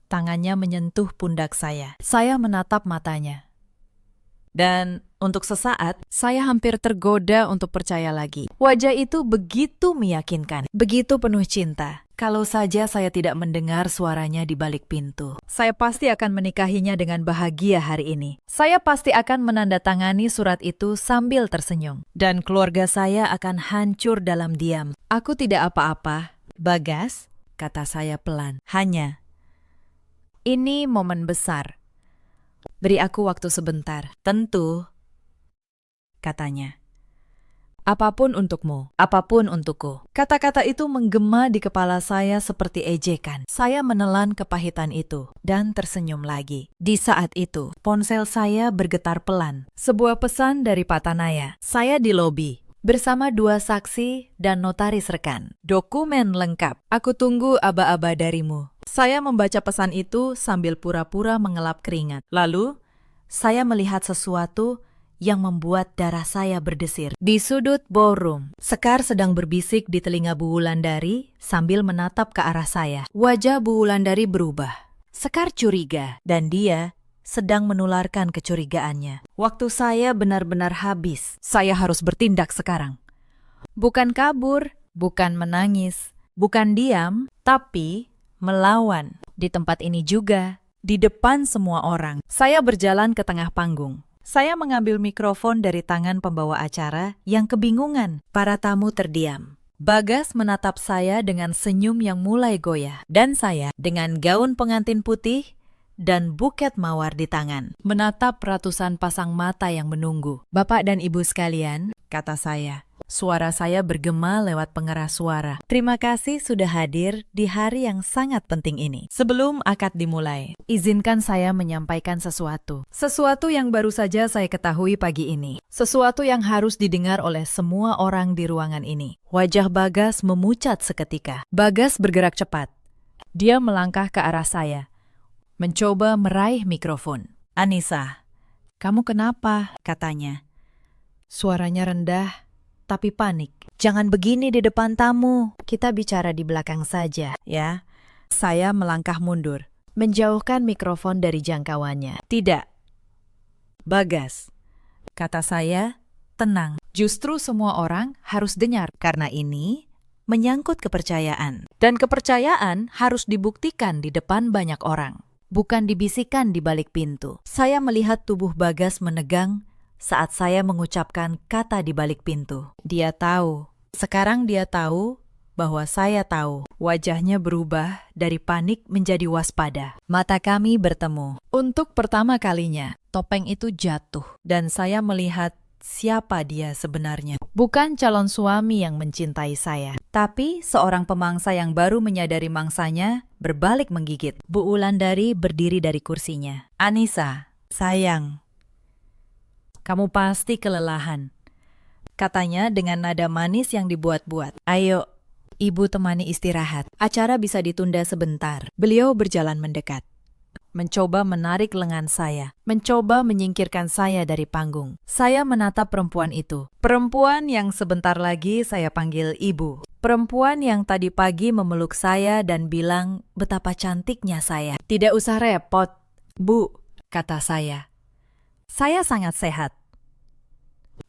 Tangannya menyentuh pundak saya. Saya menatap matanya. Dan untuk sesaat, saya hampir tergoda untuk percaya lagi. Wajah itu begitu meyakinkan, begitu penuh cinta. Kalau saja saya tidak mendengar suaranya di balik pintu. Saya pasti akan menikahinya dengan bahagia hari ini. Saya pasti akan menandatangani surat itu sambil tersenyum. Dan keluarga saya akan hancur dalam diam. Aku tidak apa-apa, Bagas, kata saya pelan. Ini momen besar. Beri aku waktu sebentar. Tentu, katanya. Apapun untukmu, apapun untukku. Kata-kata itu menggema di kepala saya seperti ejekan. Saya menelan kepahitan itu dan tersenyum lagi. Di saat itu, ponsel saya bergetar pelan. Sebuah pesan dari Pak Tanaya. Saya di lobi bersama 2 saksi dan notaris rekan. Dokumen lengkap. Aku tunggu aba-aba darimu. Saya membaca pesan itu sambil pura-pura mengelap keringat. Lalu, saya melihat sesuatu yang membuat darah saya berdesir. Di sudut ballroom, Sekar sedang berbisik di telinga Bu Wulandari sambil menatap ke arah saya. Wajah Bu Wulandari berubah. Sekar curiga dan dia sedang menularkan kecurigaannya. Waktu saya benar-benar habis. Saya harus bertindak sekarang. Bukan kabur, bukan menangis, bukan diam, tapi melawan. Di tempat ini juga, di depan semua orang. Saya berjalan ke tengah panggung. Saya mengambil mikrofon dari tangan pembawa acara yang kebingungan. Para tamu terdiam. Bagas menatap saya dengan senyum yang mulai goyah. Dan saya dengan gaun pengantin putih dan buket mawar di tangan. Menatap ratusan pasang mata yang menunggu. Bapak dan Ibu sekalian, kata saya. Suara saya bergema lewat pengeras suara. Terima kasih sudah hadir di hari yang sangat penting ini. Sebelum akad dimulai, izinkan saya menyampaikan sesuatu. Sesuatu yang baru saja saya ketahui pagi ini. Sesuatu yang harus didengar oleh semua orang di ruangan ini. Wajah Bagas memucat seketika. Bagas bergerak cepat. Dia melangkah ke arah saya, mencoba meraih mikrofon. Anissa, kamu kenapa? Katanya. Suaranya rendah, tapi panik. Jangan begini di depan tamu. Kita bicara di belakang saja, ya. Saya melangkah mundur, menjauhkan mikrofon dari jangkauannya. Tidak. Bagas, kata saya, tenang. Justru semua orang harus dengar, karena ini menyangkut kepercayaan. Dan kepercayaan harus dibuktikan di depan banyak orang, bukan dibisikkan di balik pintu. Saya melihat tubuh Bagas menegang saat saya mengucapkan kata di balik pintu. Dia tahu. Sekarang dia tahu bahwa saya tahu. Wajahnya berubah dari panik menjadi waspada. Mata kami bertemu. Untuk pertama kalinya, topeng itu jatuh. Dan saya melihat siapa dia sebenarnya. Bukan calon suami yang mencintai saya, tapi seorang pemangsa yang baru menyadari mangsanya berbalik menggigit. Bu Wulandari berdiri dari kursinya. Anissa, sayang, kamu pasti kelelahan, katanya dengan nada manis yang dibuat-buat. Ayo, Ibu temani istirahat. Acara bisa ditunda sebentar. Beliau berjalan mendekat, mencoba menarik lengan saya, mencoba menyingkirkan saya dari panggung. Saya menatap perempuan itu. Perempuan yang sebentar lagi saya panggil Ibu. Perempuan yang tadi pagi memeluk saya dan bilang betapa cantiknya saya. Tidak usah repot, Bu, kata saya. Saya sangat sehat.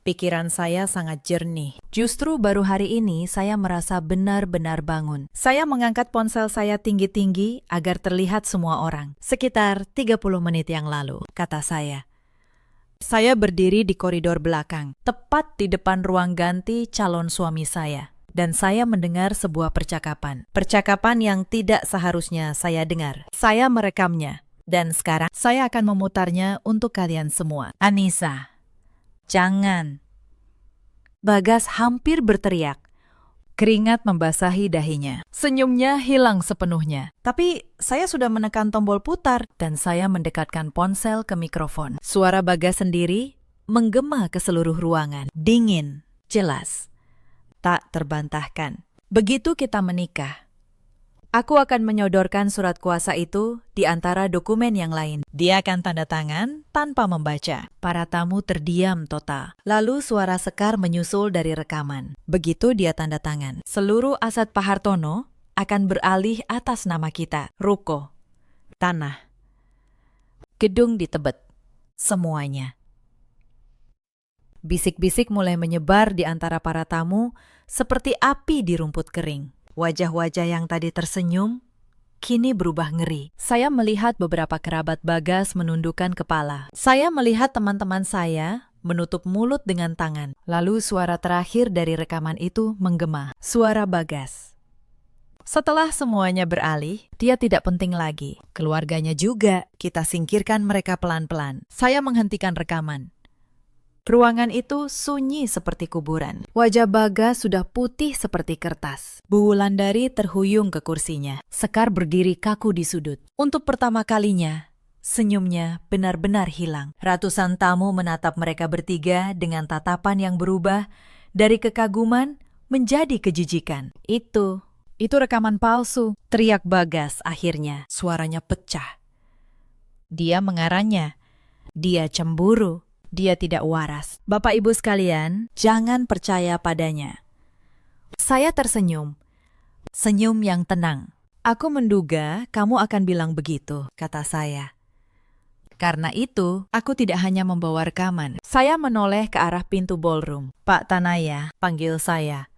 Pikiran saya sangat jernih. Justru baru hari ini saya merasa benar-benar bangun. Saya mengangkat ponsel saya tinggi-tinggi agar terlihat semua orang. Sekitar 30 menit yang lalu, kata saya. Saya berdiri di koridor belakang, tepat di depan ruang ganti calon suami saya. Dan saya mendengar sebuah percakapan. Percakapan yang tidak seharusnya saya dengar. Saya merekamnya. Dan sekarang saya akan memutarnya untuk kalian semua. Anissa, jangan. Bagas hampir berteriak. Keringat membasahi dahinya. Senyumnya hilang sepenuhnya. Tapi saya sudah menekan tombol putar dan saya mendekatkan ponsel ke mikrofon. Suara Bagas sendiri menggema ke seluruh ruangan. Dingin, jelas, tak terbantahkan. Begitu kita menikah, aku akan menyodorkan surat kuasa itu di antara dokumen yang lain. Dia akan tanda tangan tanpa membaca. Para tamu terdiam total. Lalu suara Sekar menyusul dari rekaman. Begitu dia tanda tangan, seluruh aset Pak Hartono akan beralih atas nama kita. Ruko, tanah, gedung di Tebet, semuanya. Bisik-bisik mulai menyebar di antara para tamu seperti api di rumput kering. Wajah-wajah yang tadi tersenyum, kini berubah ngeri. Saya melihat beberapa kerabat Bagas menundukkan kepala. Saya melihat teman-teman saya menutup mulut dengan tangan. Lalu suara terakhir dari rekaman itu menggema. Suara Bagas. Setelah semuanya beralih, dia tidak penting lagi. Keluarganya juga, kita singkirkan mereka pelan-pelan. Saya menghentikan rekaman. Ruangan itu sunyi seperti kuburan. Wajah Bagas sudah putih seperti kertas. Bu Wulandari terhuyung ke kursinya. Sekar berdiri kaku di sudut. Untuk pertama kalinya, senyumnya benar-benar hilang. Ratusan tamu menatap mereka bertiga dengan tatapan yang berubah dari kekaguman menjadi kejijikan. Itu rekaman palsu, teriak Bagas akhirnya. Suaranya pecah. Dia mengarahnya. Dia cemburu. Dia tidak waras. Bapak Ibu sekalian, jangan percaya padanya. Saya tersenyum. Senyum yang tenang. Aku menduga kamu akan bilang begitu, kata saya. Karena itu, aku tidak hanya membawa rekaman. Saya menoleh ke arah pintu ballroom. Pak Tanaya, panggil saya.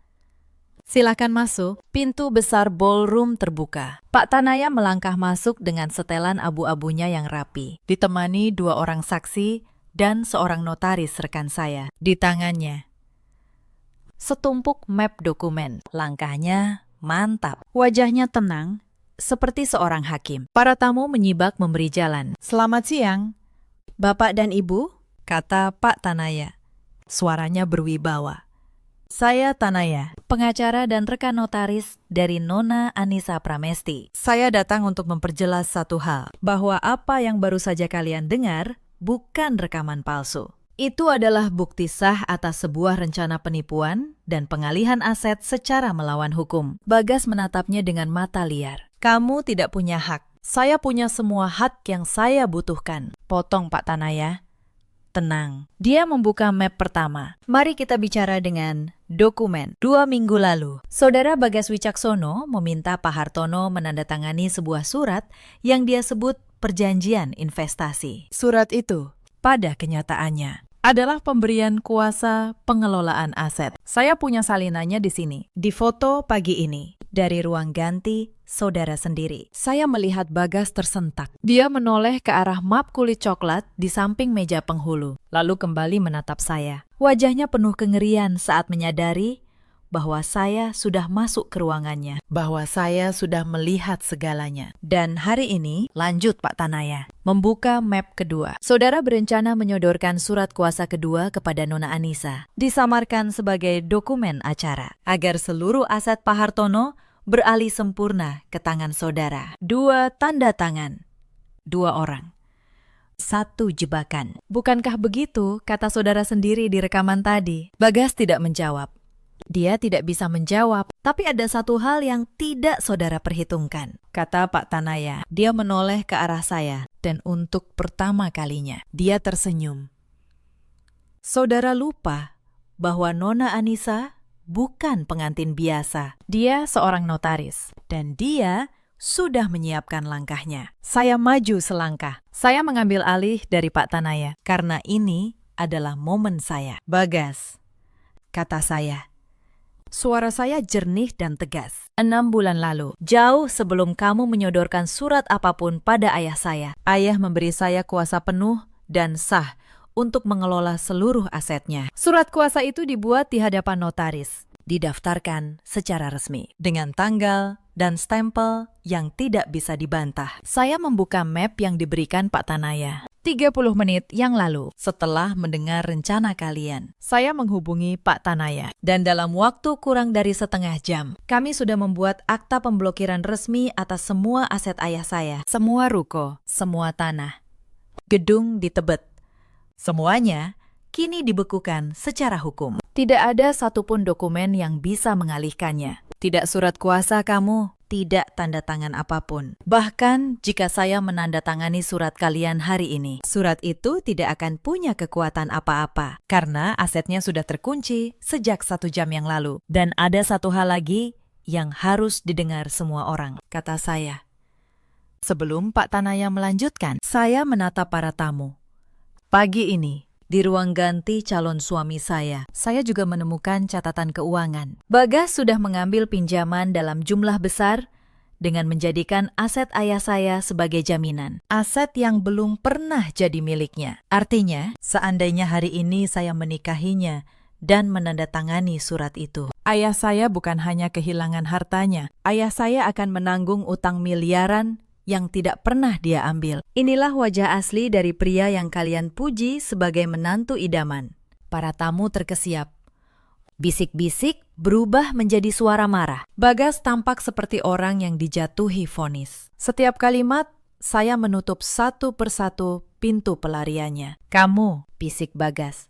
Silakan masuk. Pintu besar ballroom terbuka. Pak Tanaya melangkah masuk dengan setelan abu-abunya yang rapi. Ditemani 2 orang saksi dan seorang notaris rekan saya. Di tangannya setumpuk map dokumen. Langkahnya mantap. Wajahnya tenang, seperti seorang hakim. Para tamu menyibak memberi jalan. Selamat siang, Bapak dan Ibu, kata Pak Tanaya. Suaranya berwibawa. Saya Tanaya, pengacara dan rekan notaris dari Nona Anissa Pramesti. Saya datang untuk memperjelas satu hal, bahwa apa yang baru saja kalian dengar bukan rekaman palsu. Itu adalah bukti sah atas sebuah rencana penipuan dan pengalihan aset secara melawan hukum. Bagas menatapnya dengan mata liar. Kamu tidak punya hak. Saya punya semua hak yang saya butuhkan. Potong Pak Tanaya. Tenang. Dia membuka map pertama. Mari kita bicara dengan dokumen. 2 minggu lalu, Saudara Bagas Wicaksono meminta Pak Hartono menandatangani sebuah surat yang dia sebut perjanjian investasi. Surat itu, pada kenyataannya, adalah pemberian kuasa pengelolaan aset. Saya punya salinannya di sini, di foto pagi ini, dari ruang ganti saudara sendiri. Saya melihat Bagas tersentak. Dia menoleh ke arah map kulit coklat di samping meja penghulu, lalu kembali menatap saya. Wajahnya penuh kengerian saat menyadari bahwa saya sudah masuk ke ruangannya, bahwa saya sudah melihat segalanya. Dan hari ini, lanjut Pak Tanaya, membuka map kedua. Saudara berencana menyodorkan surat kuasa kedua kepada Nona Anissa, disamarkan sebagai dokumen acara, agar seluruh aset Pak Hartono beralih sempurna ke tangan saudara. 2 tanda tangan, 2 orang. 1 jebakan. Bukankah begitu, kata saudara sendiri di rekaman tadi? Bagas tidak menjawab. Dia tidak bisa menjawab, tapi ada satu hal yang tidak saudara perhitungkan, kata Pak Tanaya. Dia menoleh ke arah saya, dan untuk pertama kalinya, dia tersenyum. Saudara lupa bahwa Nona Anissa bukan pengantin biasa. Dia seorang notaris, dan dia sudah menyiapkan langkahnya. Saya maju selangkah. Saya mengambil alih dari Pak Tanaya, karena ini adalah momen saya. Bagas, kata saya. Suara saya jernih dan tegas. 6 bulan lalu, jauh sebelum kamu menyodorkan surat apapun pada ayah saya, ayah memberi saya kuasa penuh dan sah untuk mengelola seluruh asetnya. Surat kuasa itu dibuat di hadapan notaris, didaftarkan secara resmi, dengan tanggal dan stempel yang tidak bisa dibantah. Saya membuka map yang diberikan Pak Tanaya. 30 menit yang lalu, setelah mendengar rencana kalian, saya menghubungi Pak Tanaya. Dan dalam waktu kurang dari setengah jam, kami sudah membuat akta pemblokiran resmi atas semua aset ayah saya. Semua ruko, semua tanah, gedung di Tebet. Semuanya kini dibekukan secara hukum. Tidak ada satupun dokumen yang bisa mengalihkannya. Tidak surat kuasa kamu, tidak tanda tangan apapun. Bahkan jika saya menandatangani surat kalian hari ini, surat itu tidak akan punya kekuatan apa-apa karena asetnya sudah terkunci sejak 1 jam yang lalu. Dan ada satu hal lagi yang harus didengar semua orang, kata saya. Sebelum Pak Tanaya melanjutkan, saya menatap para tamu. Pagi ini, di ruang ganti calon suami saya juga menemukan catatan keuangan. Bagas sudah mengambil pinjaman dalam jumlah besar dengan menjadikan aset ayah saya sebagai jaminan. Aset yang belum pernah jadi miliknya. Artinya, seandainya hari ini saya menikahinya dan menandatangani surat itu, ayah saya bukan hanya kehilangan hartanya, ayah saya akan menanggung utang miliaran yang tidak pernah dia ambil. Inilah wajah asli dari pria yang kalian puji sebagai menantu idaman. Para tamu terkesiap. Bisik-bisik berubah menjadi suara marah. Bagas tampak seperti orang yang dijatuhi vonis. Setiap kalimat, saya menutup satu persatu pintu pelariannya. Kamu, bisik Bagas.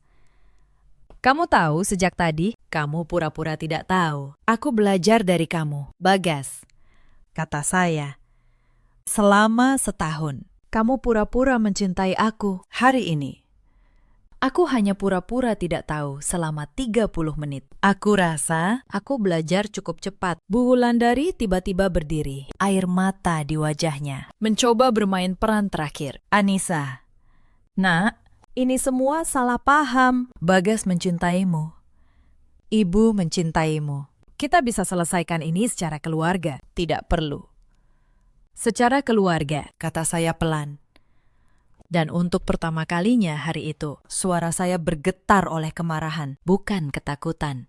Kamu tahu sejak tadi? Kamu pura-pura tidak tahu. Aku belajar dari kamu, Bagas, kata saya. Selama setahun, kamu pura-pura mencintai aku hari ini. Aku hanya pura-pura tidak tahu selama 30 menit. Aku rasa aku belajar cukup cepat. Bu Wulandari tiba-tiba berdiri, air mata di wajahnya. Mencoba bermain peran terakhir. Anissa, nak, ini semua salah paham. Bagas mencintaimu. Ibu mencintaimu. Kita bisa selesaikan ini secara keluarga. Tidak perlu. Secara keluarga, kata saya pelan. Dan untuk pertama kalinya hari itu, suara saya bergetar oleh kemarahan, bukan ketakutan.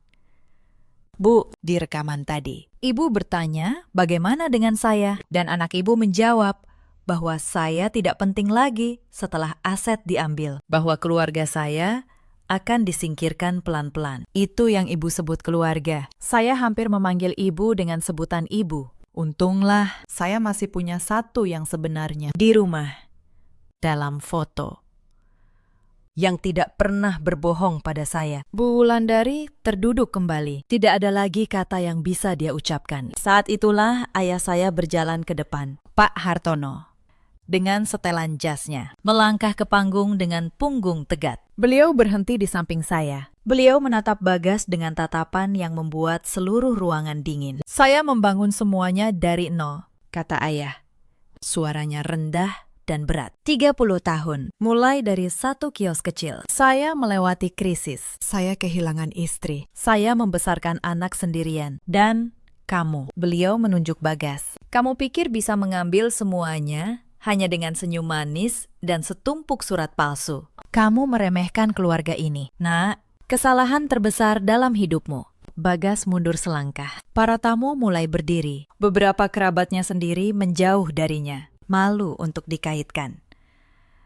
Bu, di rekaman tadi, ibu bertanya bagaimana dengan saya, dan anak ibu menjawab bahwa saya tidak penting lagi setelah aset diambil, bahwa keluarga saya akan disingkirkan pelan-pelan. Itu yang ibu sebut keluarga. Saya hampir memanggil ibu dengan sebutan ibu. Untunglah, saya masih punya satu yang sebenarnya di rumah, dalam foto, yang tidak pernah berbohong pada saya. Bu Wulandari terduduk kembali. Tidak ada lagi kata yang bisa dia ucapkan. Saat itulah ayah saya berjalan ke depan, Pak Hartono, dengan setelan jasnya, melangkah ke panggung dengan punggung tegak. Beliau berhenti di samping saya. Beliau menatap Bagas dengan tatapan yang membuat seluruh ruangan dingin. Saya membangun semuanya dari nol, kata ayah. Suaranya rendah dan berat. 30 tahun, mulai dari satu kios kecil. Saya melewati krisis. Saya kehilangan istri. Saya membesarkan anak sendirian. Dan kamu, beliau menunjuk Bagas. Kamu pikir bisa mengambil semuanya hanya dengan senyum manis dan setumpuk surat palsu. Kamu meremehkan keluarga ini. Nak, kesalahan terbesar dalam hidupmu. Bagas mundur selangkah. Para tamu mulai berdiri. Beberapa kerabatnya sendiri menjauh darinya, malu untuk dikaitkan.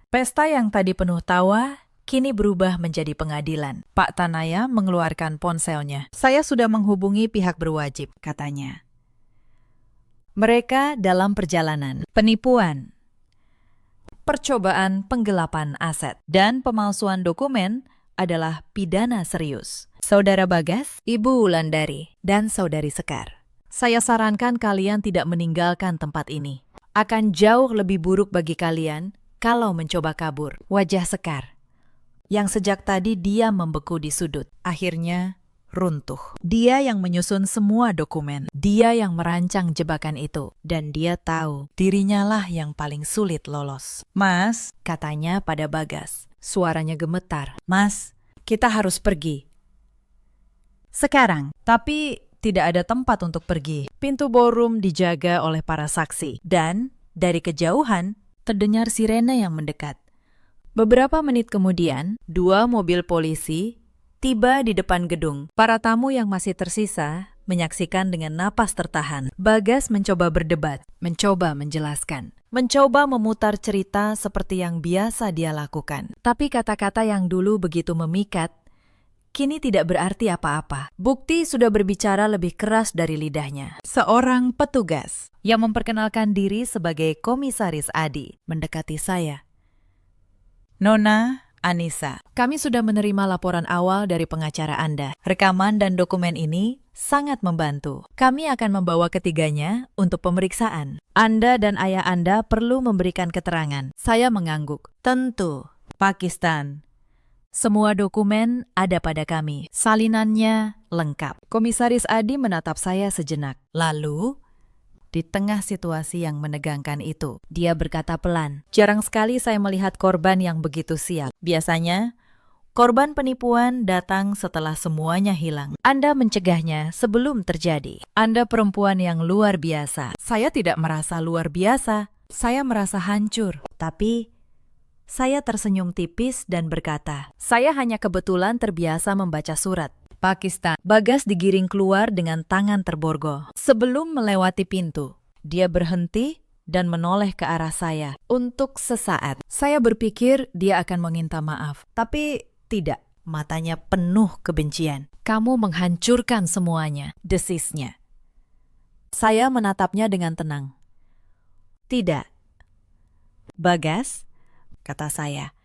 Pesta yang tadi penuh tawa, kini berubah menjadi pengadilan. Pak Tanaya mengeluarkan ponselnya. Saya sudah menghubungi pihak berwajib, katanya. Mereka dalam perjalanan. Penipuan, percobaan penggelapan aset, dan pemalsuan dokumen adalah pidana serius. Saudara Bagas, Ibu Wulandari, dan Saudari Sekar, saya sarankan kalian tidak meninggalkan tempat ini. Akan jauh lebih buruk bagi kalian kalau mencoba kabur. Wajah Sekar, yang sejak tadi diam membeku di sudut, akhirnya runtuh. Dia yang menyusun semua dokumen. Dia yang merancang jebakan itu. Dan dia tahu dirinya lah yang paling sulit lolos. "Mas," katanya pada Bagas. Suaranya gemetar. "Mas, kita harus pergi. Sekarang." Tapi tidak ada tempat untuk pergi. Pintu ballroom dijaga oleh para saksi. Dan dari kejauhan terdengar sirene yang mendekat. Beberapa menit kemudian, 2 mobil polisi tiba di depan gedung. Para tamu yang masih tersisa menyaksikan dengan napas tertahan. Bagas mencoba berdebat, mencoba menjelaskan, mencoba memutar cerita seperti yang biasa dia lakukan. Tapi kata-kata yang dulu begitu memikat, kini tidak berarti apa-apa. Bukti sudah berbicara lebih keras dari lidahnya. Seorang petugas yang memperkenalkan diri sebagai Komisaris Adi mendekati saya. "Nona Anissa, kami sudah menerima laporan awal dari pengacara Anda. Rekaman dan dokumen ini sangat membantu. Kami akan membawa ketiganya untuk pemeriksaan. Anda dan ayah Anda perlu memberikan keterangan." Saya mengangguk. "Tentu, Pakistan. Semua dokumen ada pada kami. Salinannya lengkap." Komisaris Adi menatap saya sejenak. Lalu, di tengah situasi yang menegangkan itu, dia berkata pelan, "Jarang sekali saya melihat korban yang begitu siap. Biasanya, korban penipuan datang setelah semuanya hilang. Anda mencegahnya sebelum terjadi. Anda perempuan yang luar biasa." Saya tidak merasa luar biasa. Saya merasa hancur. Tapi saya tersenyum tipis dan berkata, "Saya hanya kebetulan terbiasa membaca surat." Pakistan. Bagas digiring keluar dengan tangan terborgol. Sebelum melewati pintu, dia berhenti dan menoleh ke arah saya. Untuk sesaat, saya berpikir dia akan meminta maaf. Tapi tidak. Matanya penuh kebencian. "Kamu menghancurkan semuanya," desisnya. Saya menatapnya dengan tenang. "Tidak, Bagas," kata saya.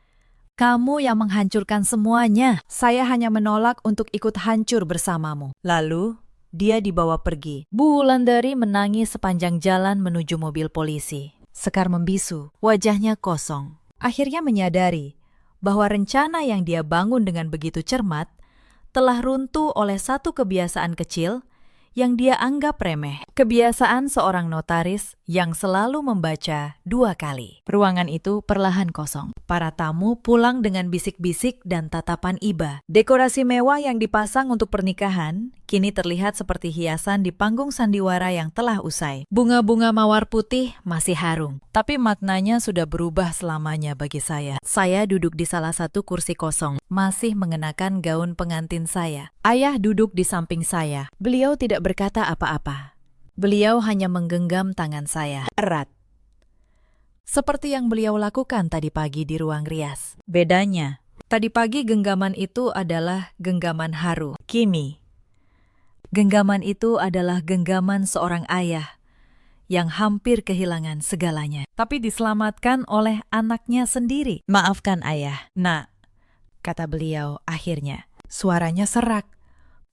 "Kamu yang menghancurkan semuanya. Saya hanya menolak untuk ikut hancur bersamamu." Lalu, dia dibawa pergi. Bu Wulandari menangis sepanjang jalan menuju mobil polisi. Sekar membisu, wajahnya kosong. Akhirnya menyadari bahwa rencana yang dia bangun dengan begitu cermat telah runtuh oleh satu kebiasaan kecil yang dia anggap remeh. Kebiasaan seorang notaris yang selalu membaca 2 kali. Ruangan itu perlahan kosong. Para tamu pulang dengan bisik-bisik dan tatapan iba. Dekorasi mewah yang dipasang untuk pernikahan kini terlihat seperti hiasan di panggung sandiwara yang telah usai. Bunga-bunga mawar putih masih harum, tapi maknanya sudah berubah selamanya bagi saya. Saya duduk di salah satu kursi kosong, masih mengenakan gaun pengantin saya. Ayah duduk di samping saya. Beliau tidak berkata apa-apa. Beliau hanya menggenggam tangan saya erat, seperti yang beliau lakukan tadi pagi di ruang rias. Bedanya, tadi pagi genggaman itu adalah genggaman haru. Kini, genggaman itu adalah genggaman seorang ayah yang hampir kehilangan segalanya, tapi diselamatkan oleh anaknya sendiri. "Maafkan ayah." "Nak," kata beliau akhirnya. Suaranya serak.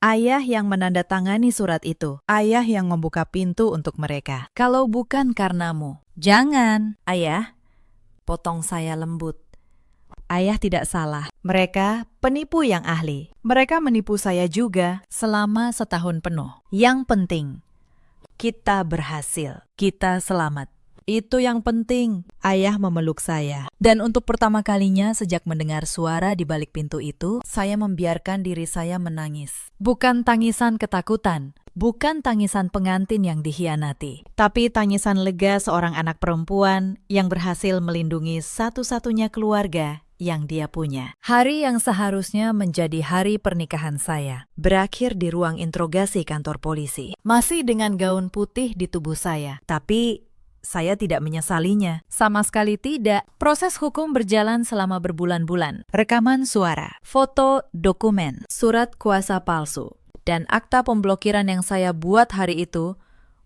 Ayah yang menandatangani surat itu. Ayah yang membuka pintu untuk mereka. "Kalau bukan karenamu." "Jangan, ayah," potong saya lembut. Ayah tidak salah. Mereka penipu yang ahli. Mereka menipu saya juga selama setahun penuh. Yang penting, kita berhasil. Kita selamat. Itu yang penting. Ayah memeluk saya. Dan untuk pertama kalinya sejak mendengar suara di balik pintu itu, saya membiarkan diri saya menangis. Bukan tangisan ketakutan, bukan tangisan pengantin yang dikhianati, tapi tangisan lega seorang anak perempuan yang berhasil melindungi satu-satunya keluarga yang dia punya. Hari yang seharusnya menjadi hari pernikahan saya berakhir di ruang interogasi kantor polisi. Masih dengan gaun putih di tubuh saya, tapi saya tidak menyesalinya. Sama sekali tidak. Proses hukum berjalan selama berbulan-bulan. Rekaman suara, foto, dokumen, surat kuasa palsu, dan akta pemblokiran yang saya buat hari itu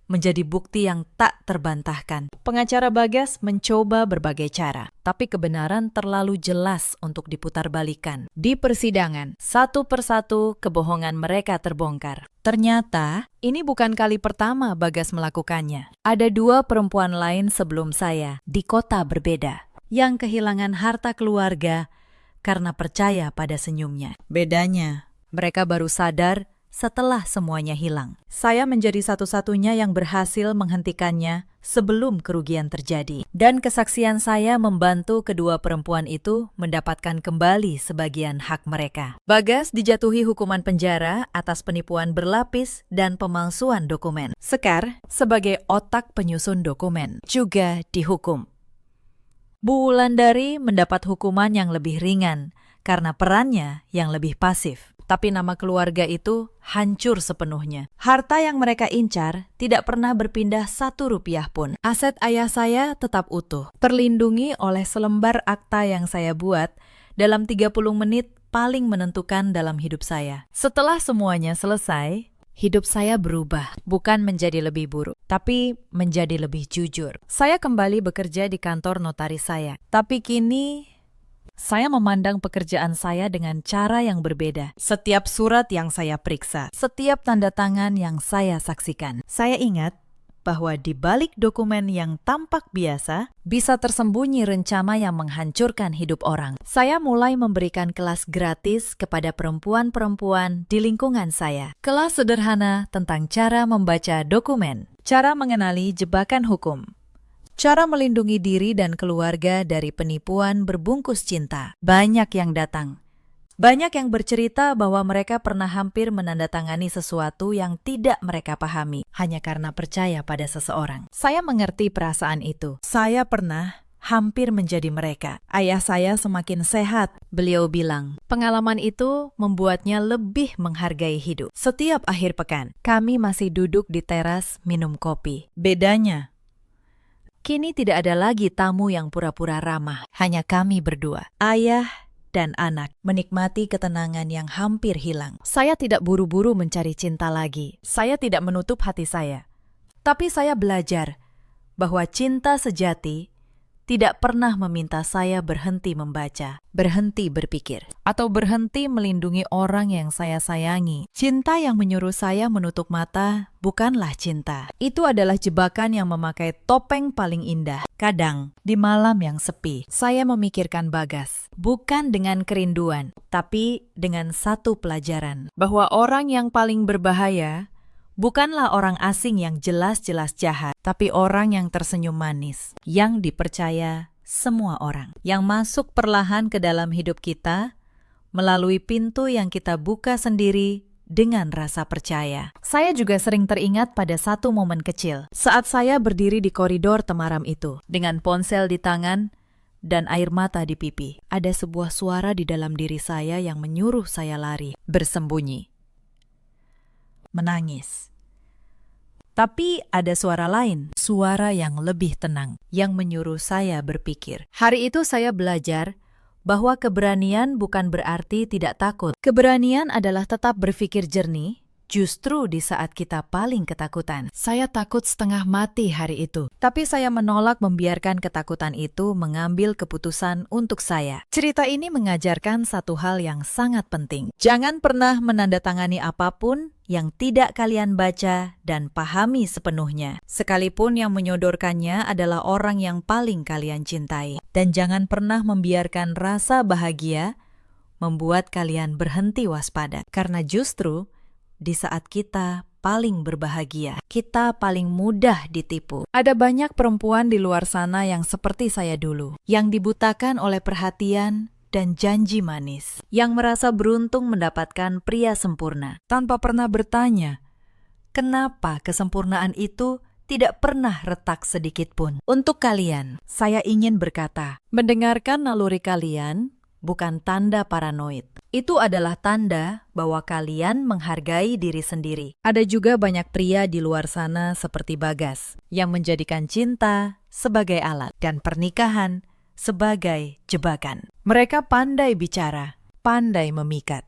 menjadi bukti yang tak terbantahkan. Pengacara Bagas mencoba berbagai cara, tapi kebenaran terlalu jelas untuk diputarbalikkan. Di persidangan, satu persatu kebohongan mereka terbongkar. Ternyata, ini bukan kali pertama Bagas melakukannya. Ada 2 perempuan lain sebelum saya, di kota berbeda, yang kehilangan harta keluarga karena percaya pada senyumnya. Bedanya, mereka baru sadar setelah semuanya hilang. Saya menjadi satu-satunya yang berhasil menghentikannya sebelum kerugian terjadi. Dan kesaksian saya membantu kedua perempuan itu mendapatkan kembali sebagian hak mereka. Bagas dijatuhi hukuman penjara atas penipuan berlapis dan pemalsuan dokumen. Sekar, sebagai otak penyusun dokumen, juga dihukum. Bu Wulandari mendapat hukuman yang lebih ringan karena perannya yang lebih pasif. Tapi nama keluarga itu hancur sepenuhnya. Harta yang mereka incar tidak pernah berpindah 1 rupiah pun. Aset ayah saya tetap utuh, terlindungi oleh selembar akta yang saya buat dalam 30 menit paling menentukan dalam hidup saya. Setelah semuanya selesai, hidup saya berubah, bukan menjadi lebih buruk, tapi menjadi lebih jujur. Saya kembali bekerja di kantor notaris saya, tapi kini saya memandang pekerjaan saya dengan cara yang berbeda. Setiap surat yang saya periksa, setiap tanda tangan yang saya saksikan, saya ingat bahwa di balik dokumen yang tampak biasa, bisa tersembunyi rencana yang menghancurkan hidup orang. Saya mulai memberikan kelas gratis kepada perempuan-perempuan di lingkungan saya. Kelas sederhana tentang cara membaca dokumen, cara mengenali jebakan hukum, cara melindungi diri dan keluarga dari penipuan berbungkus cinta. Banyak yang datang. Banyak yang bercerita bahwa mereka pernah hampir menandatangani sesuatu yang tidak mereka pahami, hanya karena percaya pada seseorang. Saya mengerti perasaan itu. Saya pernah hampir menjadi mereka. Ayah saya semakin sehat, beliau bilang. Pengalaman itu membuatnya lebih menghargai hidup. Setiap akhir pekan, kami masih duduk di teras minum kopi. Bedanya, kini tidak ada lagi tamu yang pura-pura ramah, hanya kami berdua, ayah dan anak, menikmati ketenangan yang hampir hilang. Saya tidak buru-buru mencari cinta lagi, saya tidak menutup hati saya. Tapi saya belajar bahwa cinta sejati tidak pernah meminta saya berhenti membaca, berhenti berpikir, atau berhenti melindungi orang yang saya sayangi. Cinta yang menyuruh saya menutup mata bukanlah cinta. Itu adalah jebakan yang memakai topeng paling indah. Kadang, di malam yang sepi, saya memikirkan Bagas, bukan dengan kerinduan, tapi dengan satu pelajaran, bahwa orang yang paling berbahaya bukanlah orang asing yang jelas-jelas jahat, tapi orang yang tersenyum manis, yang dipercaya semua orang, yang masuk perlahan ke dalam hidup kita melalui pintu yang kita buka sendiri dengan rasa percaya. Saya juga sering teringat pada satu momen kecil, saat saya berdiri di koridor temaram itu, dengan ponsel di tangan dan air mata di pipi. Ada sebuah suara di dalam diri saya yang menyuruh saya lari, bersembunyi, menangis. Tapi ada suara lain, suara yang lebih tenang, yang menyuruh saya berpikir. Hari itu saya belajar bahwa keberanian bukan berarti tidak takut. Keberanian adalah tetap berpikir jernih, justru di saat kita paling ketakutan. Saya takut setengah mati hari itu, tapi saya menolak membiarkan ketakutan itu mengambil keputusan untuk saya. Cerita ini mengajarkan satu hal yang sangat penting. Jangan pernah menandatangani apapun yang tidak kalian baca dan pahami sepenuhnya, sekalipun yang menyodorkannya adalah orang yang paling kalian cintai. Dan jangan pernah membiarkan rasa bahagia membuat kalian berhenti waspada, karena justru di saat kita paling berbahagia, kita paling mudah ditipu. Ada banyak perempuan di luar sana yang seperti saya dulu, yang dibutakan oleh perhatian dan janji manis, yang merasa beruntung mendapatkan pria sempurna, tanpa pernah bertanya, kenapa kesempurnaan itu tidak pernah retak sedikit pun. Untuk kalian, saya ingin berkata, mendengarkan naluri kalian bukan tanda paranoid. Itu adalah tanda bahwa kalian menghargai diri sendiri. Ada juga banyak pria di luar sana seperti Bagas, yang menjadikan cinta sebagai alat dan pernikahan sebagai jebakan. Mereka pandai bicara, pandai memikat,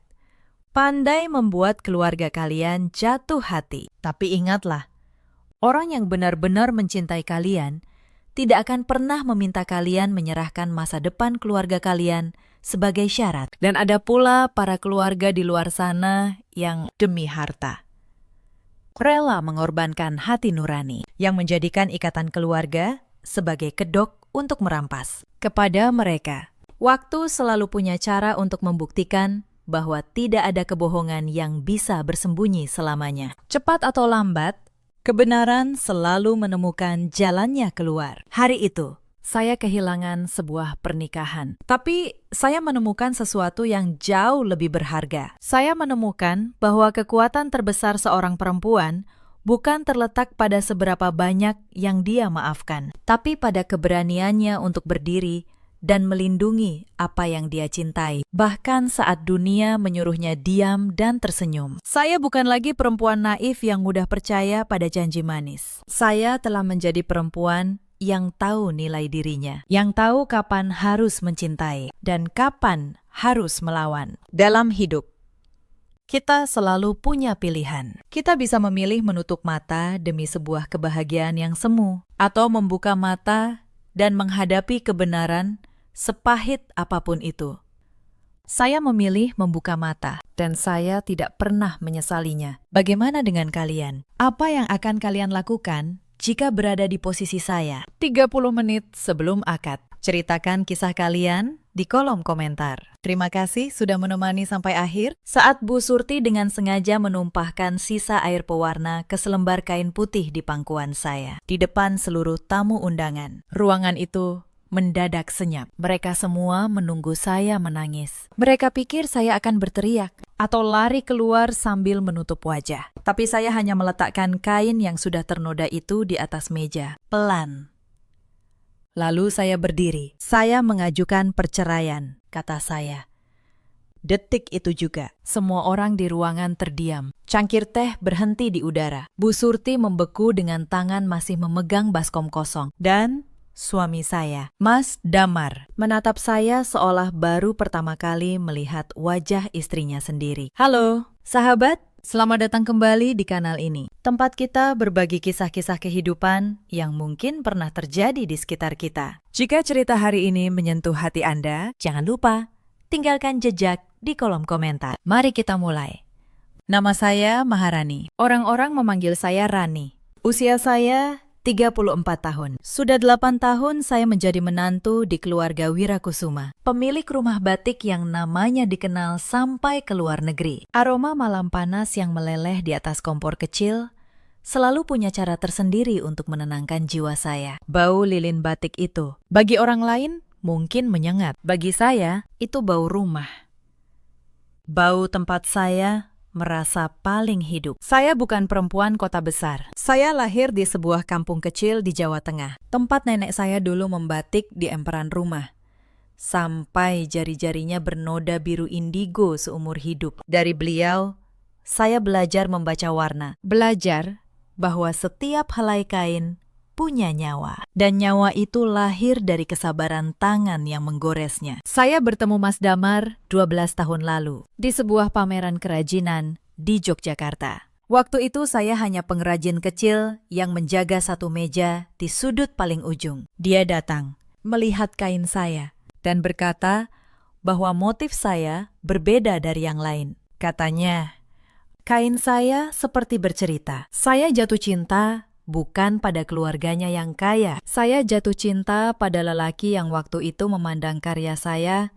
pandai membuat keluarga kalian jatuh hati. Tapi ingatlah, orang yang benar-benar mencintai kalian tidak akan pernah meminta kalian menyerahkan masa depan keluarga kalian sebagai syarat. Dan ada pula para keluarga di luar sana yang demi harta rela mengorbankan hati nurani, yang menjadikan ikatan keluarga sebagai kedok untuk merampas. Kepada mereka, waktu selalu punya cara untuk membuktikan bahwa tidak ada kebohongan yang bisa bersembunyi selamanya. Cepat atau lambat, kebenaran selalu menemukan jalannya keluar. Hari itu, saya kehilangan sebuah pernikahan. Tapi saya menemukan sesuatu yang jauh lebih berharga. Saya menemukan bahwa kekuatan terbesar seorang perempuan bukan terletak pada seberapa banyak yang dia maafkan, tapi pada keberaniannya untuk berdiri dan melindungi apa yang dia cintai, bahkan saat dunia menyuruhnya diam dan tersenyum. Saya bukan lagi perempuan naif yang mudah percaya pada janji manis. Saya telah menjadi perempuan yang tahu nilai dirinya, yang tahu kapan harus mencintai dan kapan harus melawan. Dalam hidup, kita selalu punya pilihan. Kita bisa memilih menutup mata demi sebuah kebahagiaan yang semu, atau membuka mata dan menghadapi kebenaran sepahit apapun itu. Saya memilih membuka mata, dan saya tidak pernah menyesalinya. Bagaimana dengan kalian? Apa yang akan kalian lakukan jika berada di posisi saya? 30 menit sebelum akad. Ceritakan kisah kalian di kolom komentar. Terima kasih sudah menemani sampai akhir. Saat Bu Surti dengan sengaja menumpahkan sisa air pewarna ke selembar kain putih di pangkuan saya, di depan seluruh tamu undangan. Ruangan itu mendadak senyap. Mereka semua menunggu saya menangis. Mereka pikir saya akan berteriak atau lari keluar sambil menutup wajah. Tapi saya hanya meletakkan kain yang sudah ternoda itu di atas meja, pelan. Lalu saya berdiri. Saya mengajukan perceraian, kata saya. Detik itu juga, semua orang di ruangan terdiam. Cangkir teh berhenti di udara. Bu Surti membeku dengan tangan masih memegang baskom kosong. Dan suami saya, Mas Damar, menatap saya seolah baru pertama kali melihat wajah istrinya sendiri. Halo, sahabat, selamat datang kembali di kanal ini. Tempat kita berbagi kisah-kisah kehidupan yang mungkin pernah terjadi di sekitar kita. Jika cerita hari ini menyentuh hati Anda, jangan lupa tinggalkan jejak di kolom komentar. Mari kita mulai. Nama saya Maharani. Orang-orang memanggil saya Rani. Usia saya 34 tahun. Sudah 8 tahun saya menjadi menantu di keluarga Wirakusuma, pemilik rumah batik yang namanya dikenal sampai ke luar negeri. Aroma malam panas yang meleleh di atas kompor kecil selalu punya cara tersendiri untuk menenangkan jiwa saya. Bau lilin batik itu, bagi orang lain mungkin menyengat. Bagi saya, itu bau rumah. Bau tempat saya merasa paling hidup. Saya bukan perempuan kota besar. Saya lahir di sebuah kampung kecil di Jawa Tengah. Tempat nenek saya dulu membatik di emperan rumah. Sampai jari-jarinya bernoda biru indigo seumur hidup. Dari beliau, saya belajar membaca warna. Belajar bahwa setiap helai kain punya nyawa. Dan nyawa itu lahir dari kesabaran tangan yang menggoresnya. Saya bertemu Mas Damar 12 tahun lalu di sebuah pameran kerajinan di Yogyakarta. Waktu itu saya hanya pengrajin kecil yang menjaga satu meja di sudut paling ujung. Dia datang, melihat kain saya, dan berkata bahwa motif saya berbeda dari yang lain. Katanya, kain saya seperti bercerita. Saya jatuh cinta bukan pada keluarganya yang kaya. Saya jatuh cinta pada lelaki yang waktu itu memandang karya saya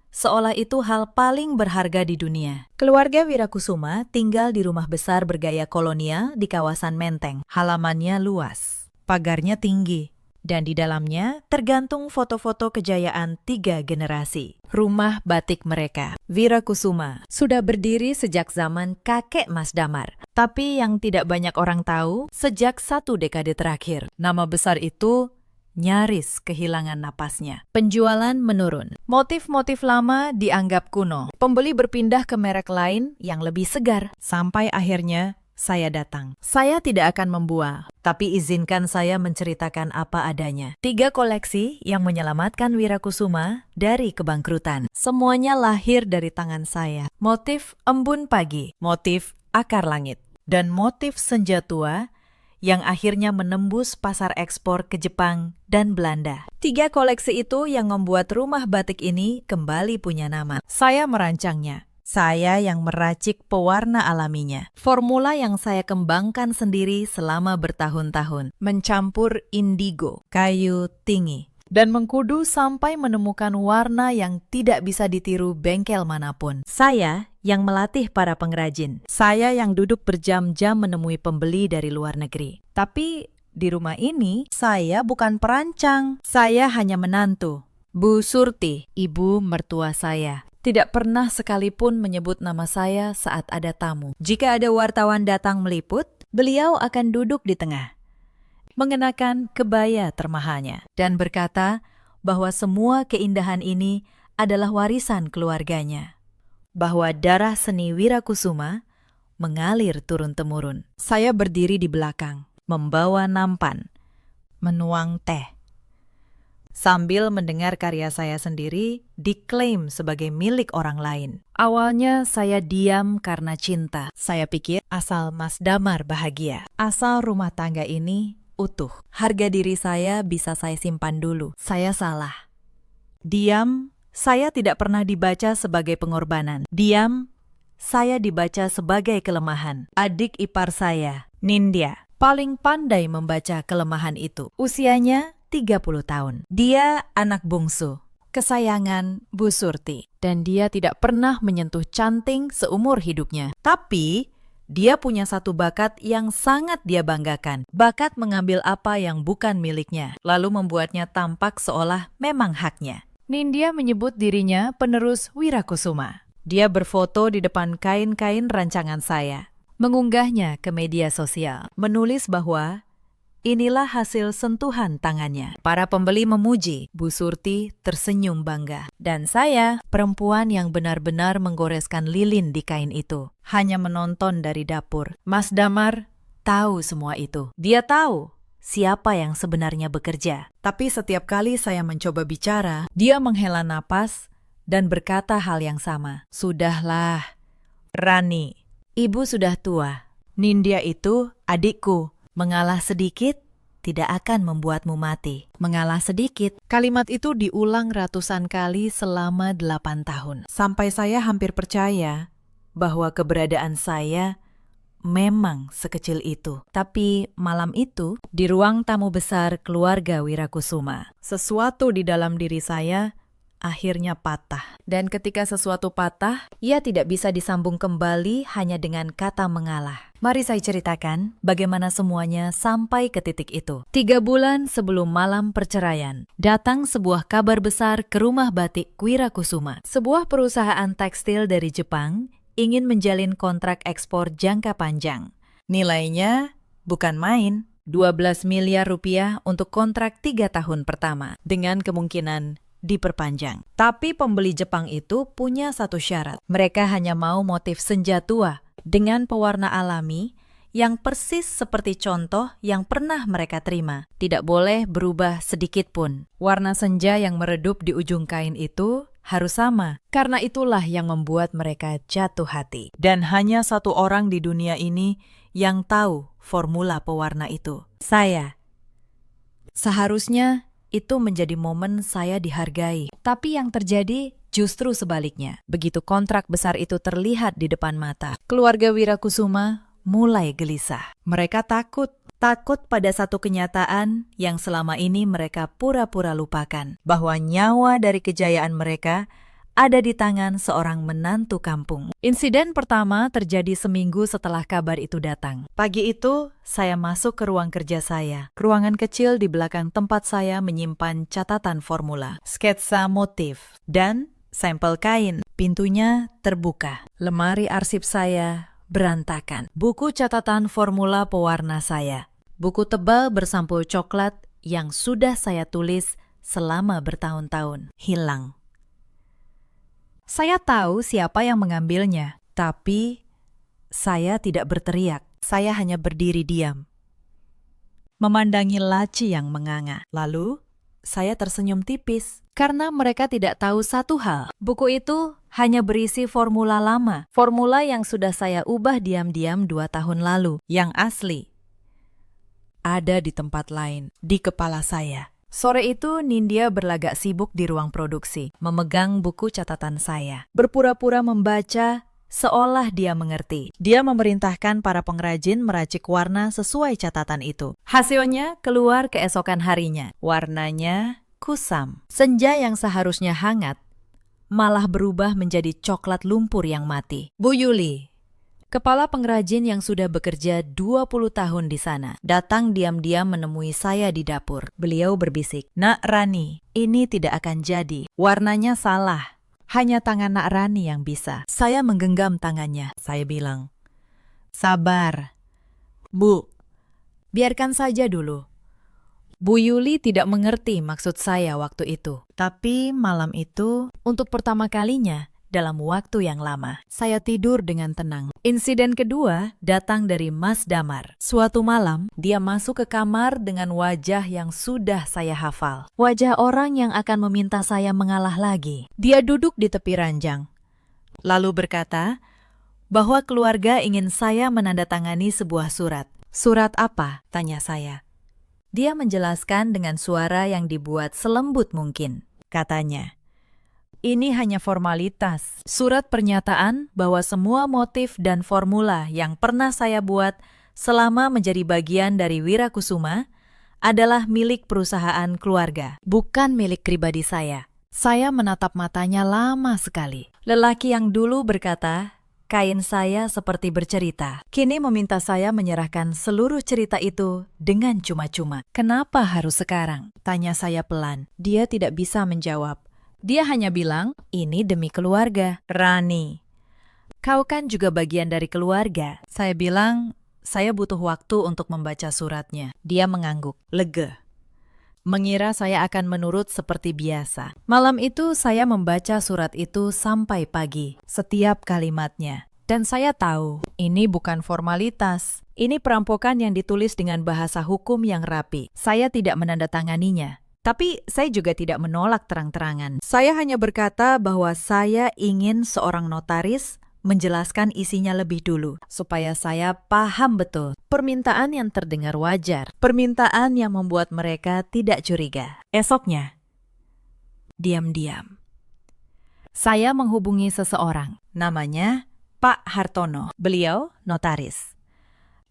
seolah itu hal paling berharga di dunia. Keluarga Wirakusuma tinggal di rumah besar bergaya kolonial di kawasan Menteng. Halamannya luas, pagarnya tinggi, dan di dalamnya tergantung foto-foto kejayaan 3 generasi. Rumah batik mereka, Wirakusuma, sudah berdiri sejak zaman kakek Mas Damar. Tapi yang tidak banyak orang tahu, sejak 1 dekade terakhir, nama besar itu nyaris kehilangan napasnya. Penjualan menurun. Motif-motif lama dianggap kuno. Pembeli berpindah ke merek lain yang lebih segar. Sampai akhirnya saya datang. Saya tidak akan membual, tapi izinkan saya menceritakan apa adanya. 3 koleksi yang menyelamatkan Wirakusuma dari kebangkrutan. Semuanya lahir dari tangan saya. Motif embun pagi, motif akar langit, dan motif senja tua yang akhirnya menembus pasar ekspor ke Jepang dan Belanda. 3 koleksi itu yang membuat rumah batik ini kembali punya nama. Saya merancangnya. Saya yang meracik pewarna alaminya. Formula yang saya kembangkan sendiri selama bertahun-tahun. Mencampur indigo, kayu tinggi, dan mengkudu sampai menemukan warna yang tidak bisa ditiru bengkel manapun. Saya yang melatih para pengrajin. Saya yang duduk berjam-jam menemui pembeli dari luar negeri. Tapi di rumah ini, saya bukan perancang. Saya hanya menantu. Bu Surti, ibu mertua saya, tidak pernah sekalipun menyebut nama saya saat ada tamu. Jika ada wartawan datang meliput, beliau akan duduk di tengah, mengenakan kebaya termahalnya, dan berkata bahwa semua keindahan ini adalah warisan keluarganya, bahwa darah seni Wirakusuma mengalir turun-temurun. Saya berdiri di belakang, membawa nampan, menuang teh, sambil mendengar karya saya sendiri diklaim sebagai milik orang lain. Awalnya saya diam karena cinta. Saya pikir asal Mas Damar bahagia, asal rumah tangga ini utuh, harga diri saya bisa saya simpan dulu. Saya salah. Diam, saya tidak pernah dibaca sebagai pengorbanan. Diam, saya dibaca sebagai kelemahan. Adik ipar saya, Nindya, paling pandai membaca kelemahan itu. Usianya 30 tahun. Dia anak bungsu, kesayangan Bu Surti. Dan dia tidak pernah menyentuh canting seumur hidupnya. Tapi dia punya satu bakat yang sangat dia banggakan. Bakat mengambil apa yang bukan miliknya, lalu membuatnya tampak seolah memang haknya. Nindya menyebut dirinya penerus Wirakusuma. Dia berfoto di depan kain-kain rancangan saya, mengunggahnya ke media sosial, menulis bahwa inilah hasil sentuhan tangannya. Para pembeli memuji, Bu Surti tersenyum bangga. Dan saya, perempuan yang benar-benar menggoreskan lilin di kain itu, hanya menonton dari dapur. Mas Damar tahu semua itu. Dia tahu siapa yang sebenarnya bekerja. Tapi setiap kali saya mencoba bicara, dia menghela napas dan berkata hal yang sama. Sudahlah, Rani, ibu sudah tua. Nindya itu adikku. Mengalah sedikit tidak akan membuatmu mati. Mengalah sedikit. Kalimat itu diulang ratusan kali selama 8 tahun. Sampai saya hampir percaya bahwa keberadaan saya memang sekecil itu. Tapi malam itu, di ruang tamu besar keluarga Wirakusuma, sesuatu di dalam diri saya akhirnya patah. Dan ketika sesuatu patah, ia tidak bisa disambung kembali hanya dengan kata mengalah. Mari saya ceritakan bagaimana semuanya sampai ke titik itu. 3 bulan sebelum malam perceraian, datang sebuah kabar besar ke rumah batik Wirakusuma. Sebuah perusahaan tekstil dari Jepang ingin menjalin kontrak ekspor jangka panjang. Nilainya bukan main, 12 miliar rupiah untuk kontrak 3 tahun pertama, dengan kemungkinan diperpanjang. Tapi pembeli Jepang itu punya satu syarat. Mereka hanya mau motif senja tua dengan pewarna alami yang persis seperti contoh yang pernah mereka terima. Tidak boleh berubah sedikit pun. Warna senja yang meredup di ujung kain itu harus sama. Karena itulah yang membuat mereka jatuh hati. Dan hanya satu orang di dunia ini yang tahu formula pewarna itu. Saya. Seharusnya itu menjadi momen saya dihargai. Tapi yang terjadi justru sebaliknya. Begitu kontrak besar itu terlihat di depan mata, keluarga Wirakusuma mulai gelisah. Mereka takut pada satu kenyataan yang selama ini mereka pura-pura lupakan, bahwa nyawa dari kejayaan mereka ada di tangan seorang menantu kampung. Insiden pertama terjadi seminggu setelah kabar itu datang. Pagi itu, saya masuk ke ruang kerja saya. Ruangan kecil di belakang tempat saya menyimpan catatan formula, sketsa motif, dan sampel kain. Pintunya terbuka. Lemari arsip saya berantakan. Buku catatan formula pewarna saya. Buku tebal bersampul coklat yang sudah saya tulis selama bertahun-tahun hilang. Saya tahu siapa yang mengambilnya, tapi saya tidak berteriak. Saya hanya berdiri diam, memandangi laci yang menganga. Lalu, saya tersenyum tipis karena mereka tidak tahu satu hal. Buku itu hanya berisi formula lama, formula yang sudah saya ubah diam-diam 2 tahun lalu. Yang asli ada di tempat lain, di kepala saya. Sore itu, Nindya berlagak sibuk di ruang produksi, memegang buku catatan saya. Berpura-pura membaca, seolah dia mengerti. Dia memerintahkan para pengrajin meracik warna sesuai catatan itu. Hasilnya keluar keesokan harinya. Warnanya kusam. Senja yang seharusnya hangat, malah berubah menjadi coklat lumpur yang mati. Bu Yuli, kepala pengrajin yang sudah bekerja 20 tahun di sana, datang diam-diam menemui saya di dapur. Beliau berbisik, "Nak Rani, ini tidak akan jadi. Warnanya salah. Hanya tangan Nak Rani yang bisa." Saya menggenggam tangannya. Saya bilang, "Sabar, Bu. Biarkan saja dulu." Bu Yuli tidak mengerti maksud saya waktu itu. Tapi malam itu, untuk pertama kalinya, dalam waktu yang lama, saya tidur dengan tenang. Insiden kedua datang dari Mas Damar. Suatu malam, dia masuk ke kamar dengan wajah yang sudah saya hafal. Wajah orang yang akan meminta saya mengalah lagi. Dia duduk di tepi ranjang, lalu berkata bahwa keluarga ingin saya menandatangani sebuah surat. "Surat apa?" tanya saya. Dia menjelaskan dengan suara yang dibuat selembut mungkin. Katanya, "Ini hanya formalitas, surat pernyataan bahwa semua motif dan formula yang pernah saya buat selama menjadi bagian dari Wirakusuma adalah milik perusahaan keluarga, bukan milik pribadi saya." Saya menatap matanya lama sekali. Lelaki yang dulu berkata, "Kain saya seperti bercerita," kini meminta saya menyerahkan seluruh cerita itu dengan cuma-cuma. "Kenapa harus sekarang?" tanya saya pelan. Dia tidak bisa menjawab. Dia hanya bilang, "Ini demi keluarga." "Rani, kau kan juga bagian dari keluarga." Saya bilang, "Saya butuh waktu untuk membaca suratnya." Dia mengangguk, lega. Mengira saya akan menurut seperti biasa. Malam itu saya membaca surat itu sampai pagi, setiap kalimatnya. Dan saya tahu, ini bukan formalitas. Ini perampokan yang ditulis dengan bahasa hukum yang rapi. Saya tidak menandatanganinya. Tapi saya juga tidak menolak terang-terangan. Saya hanya berkata bahwa saya ingin seorang notaris menjelaskan isinya lebih dulu, supaya saya paham betul. Permintaan yang terdengar wajar. Permintaan yang membuat mereka tidak curiga. Esoknya, diam-diam, saya menghubungi seseorang. Namanya Pak Hartono. Beliau notaris.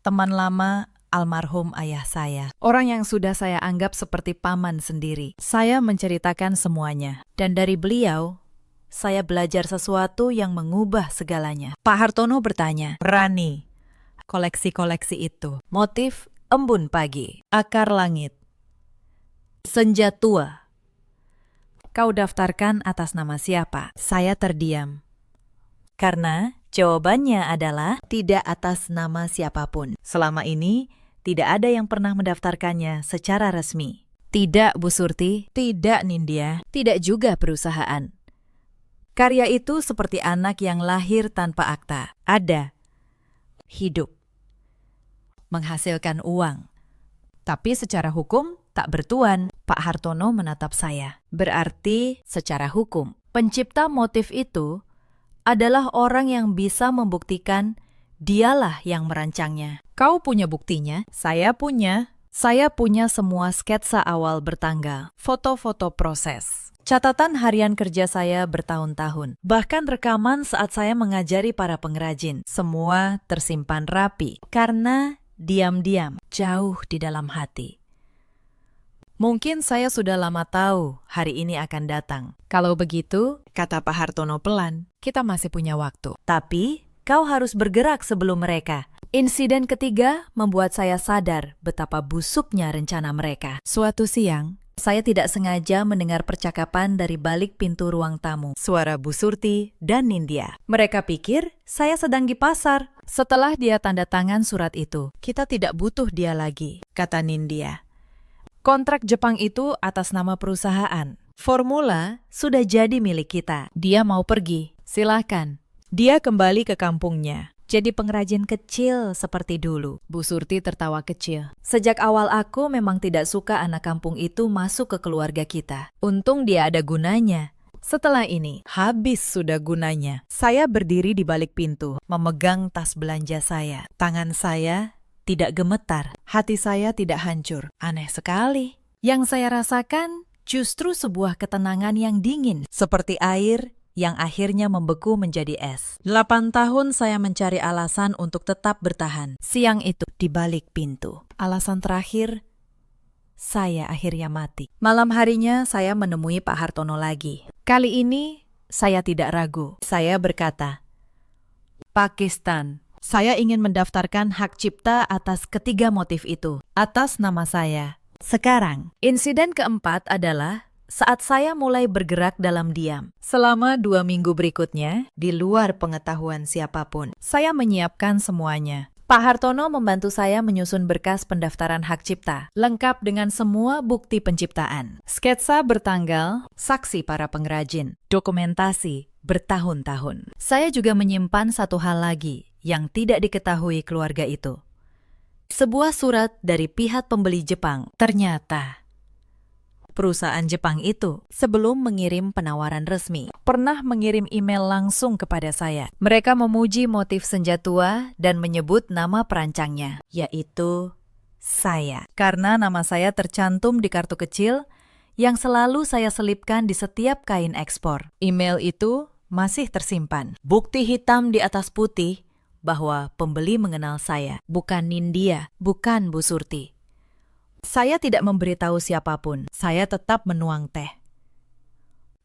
Teman lama almarhum ayah saya. Orang yang sudah saya anggap seperti paman sendiri. Saya menceritakan semuanya. Dan dari beliau, saya belajar sesuatu yang mengubah segalanya. Pak Hartono bertanya, "Rani, koleksi-koleksi itu, motif embun pagi, akar langit, senja tua, kau daftarkan atas nama siapa?" Saya terdiam. Karena jawabannya adalah tidak atas nama siapapun. Selama ini, tidak ada yang pernah mendaftarkannya secara resmi. Tidak Bu Surti, tidak Nindya, tidak juga perusahaan. Karya itu seperti anak yang lahir tanpa akta. Ada, hidup, menghasilkan uang. Tapi secara hukum tak bertuan. Pak Hartono menatap saya. Berarti secara hukum, pencipta motif itu adalah orang yang bisa membuktikan dialah yang merancangnya. Kau punya buktinya? Saya punya. Saya punya semua sketsa awal bertanggal, foto-foto proses, catatan harian kerja saya bertahun-tahun, bahkan rekaman saat saya mengajari para pengrajin. Semua tersimpan rapi karena diam-diam, jauh di dalam hati. Mungkin saya sudah lama tahu hari ini akan datang. Kalau begitu, kata Pak Hartono pelan, kita masih punya waktu. Tapi, kau harus bergerak sebelum mereka. Insiden ketiga membuat saya sadar betapa busuknya rencana mereka. Suatu siang, saya tidak sengaja mendengar percakapan dari balik pintu ruang tamu. Suara Bu Surti dan Nindya. Mereka pikir saya sedang di pasar. Setelah dia tanda tangan surat itu, kita tidak butuh dia lagi, kata Nindya. Kontrak Jepang itu atas nama perusahaan. Formula sudah jadi milik kita. Dia mau pergi, silakan. Dia kembali ke kampungnya. Jadi pengrajin kecil seperti dulu. Bu Surti tertawa kecil. Sejak awal aku memang tidak suka anak kampung itu masuk ke keluarga kita. Untung dia ada gunanya. Setelah ini, habis sudah gunanya. Saya berdiri di balik pintu, memegang tas belanja saya. Tangan saya tidak gemetar, hati saya tidak hancur. Aneh sekali. Yang saya rasakan justru sebuah ketenangan yang dingin, seperti air yang akhirnya membeku menjadi es. 8 tahun saya mencari alasan untuk tetap bertahan. Siang itu di balik pintu. Alasan terakhir, saya akhirnya mati. Malam harinya saya menemui Pak Hartono lagi. Kali ini saya tidak ragu. Saya berkata, Pakistan. Saya ingin mendaftarkan hak cipta atas ketiga motif itu, atas nama saya. Sekarang, insiden keempat adalah saat saya mulai bergerak dalam diam. Selama 2 minggu berikutnya, di luar pengetahuan siapapun, saya menyiapkan semuanya. Pak Hartono membantu saya menyusun berkas pendaftaran hak cipta, lengkap dengan semua bukti penciptaan. Sketsa bertanggal, saksi para pengrajin, dokumentasi bertahun-tahun. Saya juga menyimpan satu hal lagi yang tidak diketahui keluarga itu. Sebuah surat dari pihak pembeli Jepang. Ternyata perusahaan Jepang itu sebelum mengirim penawaran resmi pernah mengirim email langsung kepada saya. Mereka memuji motif senja tua dan menyebut nama perancangnya, yaitu saya. Karena nama saya tercantum di kartu kecil yang selalu saya selipkan di setiap kain ekspor. Email itu masih tersimpan. Bukti hitam di atas putih bahwa pembeli mengenal saya, bukan Nindya, bukan Bu Surti. Saya tidak memberitahu siapapun. Saya tetap menuang teh,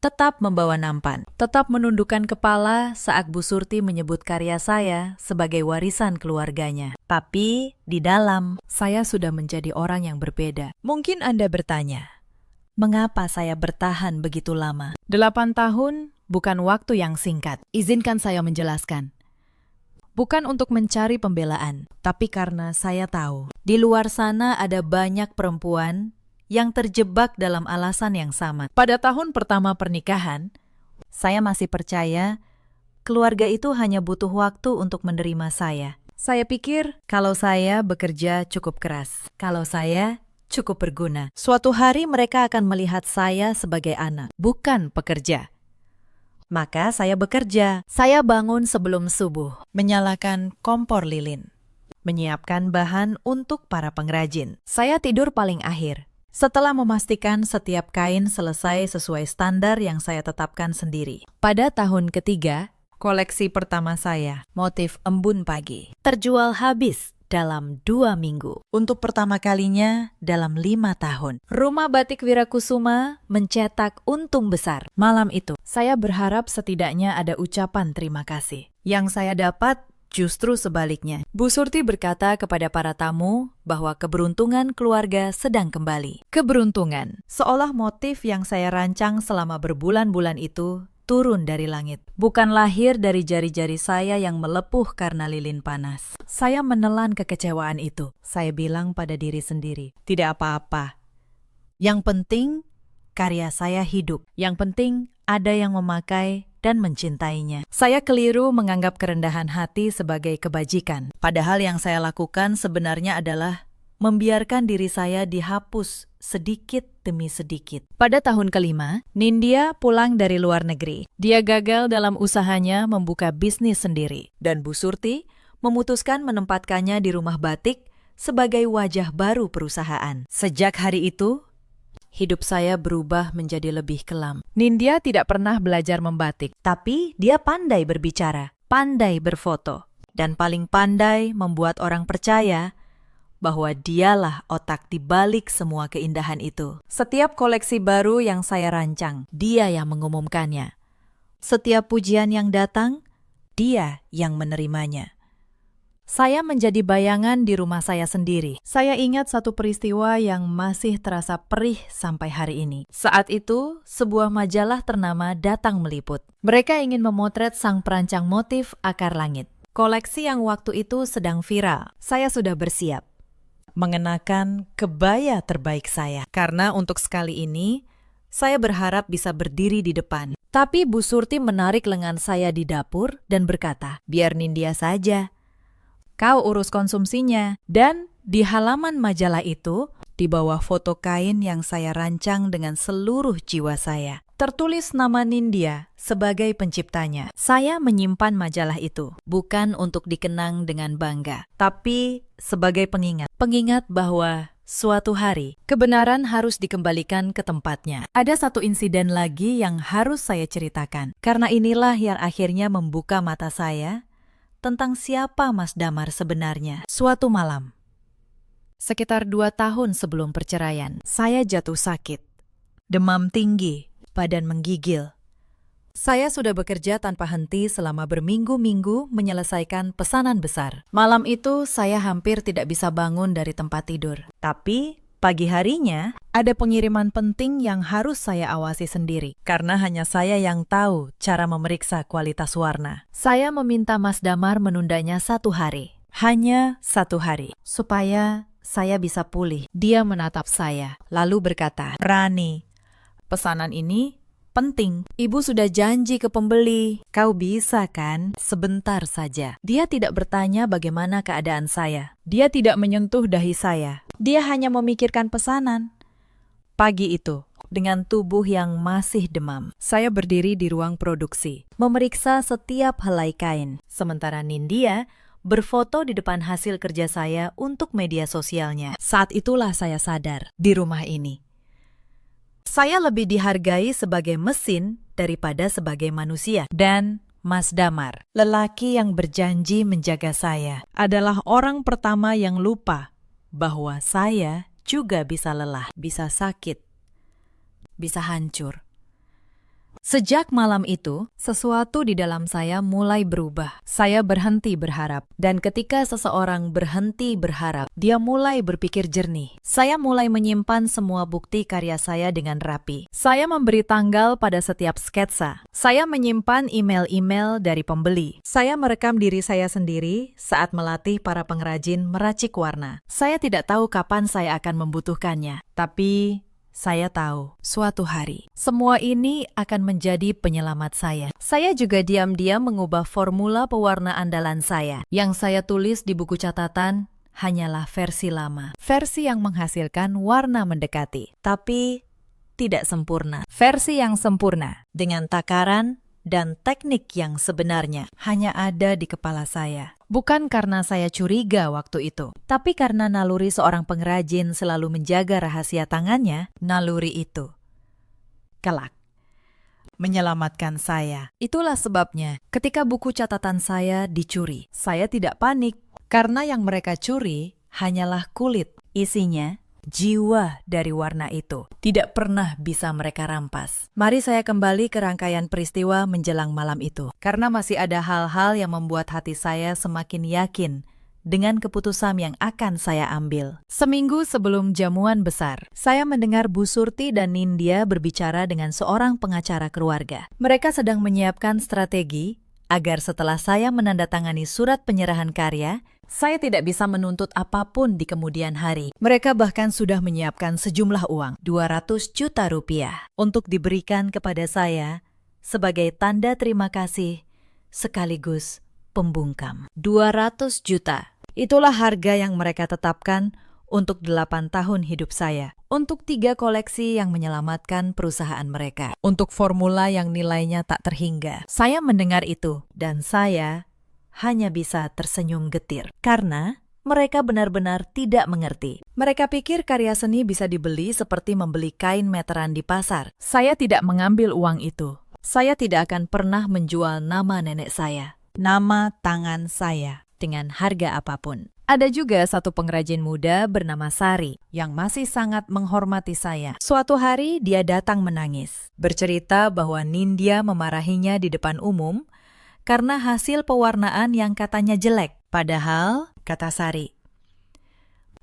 tetap membawa nampan, tetap menundukkan kepala saat Bu Surti menyebut karya saya sebagai warisan keluarganya. Tapi di dalam, saya sudah menjadi orang yang berbeda. Mungkin Anda bertanya, mengapa saya bertahan begitu lama? 8 tahun bukan waktu yang singkat. Izinkan saya menjelaskan. Bukan untuk mencari pembelaan, tapi karena saya tahu di luar sana ada banyak perempuan yang terjebak dalam alasan yang sama. Pada tahun pertama pernikahan, saya masih percaya keluarga itu hanya butuh waktu untuk menerima saya. Saya pikir kalau saya bekerja cukup keras, kalau saya cukup berguna, suatu hari mereka akan melihat saya sebagai anak, bukan pekerja. Maka saya bekerja. Saya bangun sebelum subuh, menyalakan kompor lilin, menyiapkan bahan untuk para pengrajin. Saya tidur paling akhir, setelah memastikan setiap kain selesai sesuai standar yang saya tetapkan sendiri. Pada tahun ketiga, koleksi pertama saya, motif embun pagi, terjual habis dalam 2 minggu. Untuk pertama kalinya dalam 5 tahun. Rumah Batik Wirakusuma mencetak untung besar. Malam itu, saya berharap setidaknya ada ucapan terima kasih. Yang saya dapat justru sebaliknya. Bu Surti berkata kepada para tamu bahwa keberuntungan keluarga sedang kembali. Keberuntungan, seolah motif yang saya rancang selama berbulan-bulan itu turun dari langit. Bukan lahir dari jari-jari saya yang melepuh karena lilin panas. Saya menelan kekecewaan itu. Saya bilang pada diri sendiri, tidak apa-apa. Yang penting, karya saya hidup. Yang penting, ada yang memakai dan mencintainya. Saya keliru menganggap kerendahan hati sebagai kebajikan. Padahal yang saya lakukan sebenarnya adalah membiarkan diri saya dihapus sedikit demi sedikit. Pada tahun kelima, Nindya pulang dari luar negeri. Dia gagal dalam usahanya membuka bisnis sendiri. Dan Bu Surti memutuskan menempatkannya di rumah batik sebagai wajah baru perusahaan. Sejak hari itu, hidup saya berubah menjadi lebih kelam. Nindya tidak pernah belajar membatik, tapi dia pandai berbicara, pandai berfoto, dan paling pandai membuat orang percaya bahwa dialah otak di balik semua keindahan itu. Setiap koleksi baru yang saya rancang, dia yang mengumumkannya. Setiap pujian yang datang, dia yang menerimanya. Saya menjadi bayangan di rumah saya sendiri. Saya ingat satu peristiwa yang masih terasa perih sampai hari ini. Saat itu, sebuah majalah ternama datang meliput. Mereka ingin memotret sang perancang motif akar langit. Koleksi yang waktu itu sedang viral. Saya sudah bersiap mengenakan kebaya terbaik saya. Karena untuk sekali ini, saya berharap bisa berdiri di depan. Tapi Bu Surti menarik lengan saya di dapur dan berkata, biar Nindya saja. Kau urus konsumsinya. Dan di halaman majalah itu, di bawah foto kain yang saya rancang dengan seluruh jiwa saya, tertulis nama Nindya sebagai penciptanya. Saya menyimpan majalah itu, bukan untuk dikenang dengan bangga, tapi sebagai pengingat. Pengingat bahwa suatu hari, kebenaran harus dikembalikan ke tempatnya. Ada satu insiden lagi yang harus saya ceritakan, karena inilah yang akhirnya membuka mata saya tentang siapa Mas Damar sebenarnya. Suatu malam, sekitar 2 tahun sebelum perceraian, saya jatuh sakit. Demam tinggi, badan menggigil. Saya sudah bekerja tanpa henti selama berminggu-minggu menyelesaikan pesanan besar. Malam itu saya hampir tidak bisa bangun dari tempat tidur. Tapi pagi harinya ada pengiriman penting yang harus saya awasi sendiri. Karena hanya saya yang tahu cara memeriksa kualitas warna. Saya meminta Mas Damar menundanya 1 hari. Hanya 1 hari. Supaya saya bisa pulih. Dia menatap saya, lalu berkata, "Rani, pesanan ini penting. Ibu sudah janji ke pembeli. Kau bisa kan? Sebentar saja." Dia tidak bertanya bagaimana keadaan saya. Dia tidak menyentuh dahi saya. Dia hanya memikirkan pesanan. Pagi itu, dengan tubuh yang masih demam, saya berdiri di ruang produksi, memeriksa setiap helai kain. Sementara Nindya berfoto di depan hasil kerja saya untuk media sosialnya. Saat itulah saya sadar, di rumah ini saya lebih dihargai sebagai mesin daripada sebagai manusia. Dan Mas Damar, lelaki yang berjanji menjaga saya, adalah orang pertama yang lupa bahwa saya juga bisa lelah, bisa sakit, bisa hancur. Sejak malam itu, sesuatu di dalam saya mulai berubah. Saya berhenti berharap. Dan ketika seseorang berhenti berharap, dia mulai berpikir jernih. Saya mulai menyimpan semua bukti karya saya dengan rapi. Saya memberi tanggal pada setiap sketsa. Saya menyimpan email-email dari pembeli. Saya merekam diri saya sendiri saat melatih para pengrajin meracik warna. Saya tidak tahu kapan saya akan membutuhkannya. Tapi saya tahu, suatu hari, semua ini akan menjadi penyelamat saya. Saya juga diam-diam mengubah formula pewarna andalan saya. Yang saya tulis di buku catatan hanyalah versi lama. Versi yang menghasilkan warna mendekati, tapi tidak sempurna. Versi yang sempurna, dengan takaran dan teknik yang sebenarnya, hanya ada di kepala saya. Bukan karena saya curiga waktu itu, tapi karena naluri seorang pengrajin selalu menjaga rahasia tangannya. Naluri itu kelak menyelamatkan saya. Itulah sebabnya ketika buku catatan saya dicuri, saya tidak panik. Karena yang mereka curi hanyalah kulit. Isinya jiwa dari warna itu. Tidak pernah bisa mereka rampas. Mari saya kembali ke rangkaian peristiwa menjelang malam itu. Karena masih ada hal-hal yang membuat hati saya semakin yakin dengan keputusan yang akan saya ambil. Seminggu sebelum jamuan besar, saya mendengar Bu Surti dan Nindya berbicara dengan seorang pengacara keluarga. Mereka sedang menyiapkan strategi agar setelah saya menandatangani surat penyerahan karya, saya tidak bisa menuntut apapun di kemudian hari. Mereka bahkan sudah menyiapkan sejumlah uang, 200 juta rupiah, untuk diberikan kepada saya sebagai tanda terima kasih sekaligus pembungkam. 200 juta. Itulah harga yang mereka tetapkan untuk 8 tahun hidup saya. Untuk 3 koleksi yang menyelamatkan perusahaan mereka. Untuk formula yang nilainya tak terhingga. Saya mendengar itu dan saya hanya bisa tersenyum getir. Karena mereka benar-benar tidak mengerti. Mereka pikir karya seni bisa dibeli seperti membeli kain meteran di pasar. Saya tidak mengambil uang itu. Saya tidak akan pernah menjual nama nenek saya, nama tangan saya, dengan harga apapun. Ada juga satu pengrajin muda bernama Sari yang masih sangat menghormati saya. Suatu hari dia datang menangis, bercerita bahwa Nindya memarahinya di depan umum karena hasil pewarnaan yang katanya jelek. Padahal, kata Sari,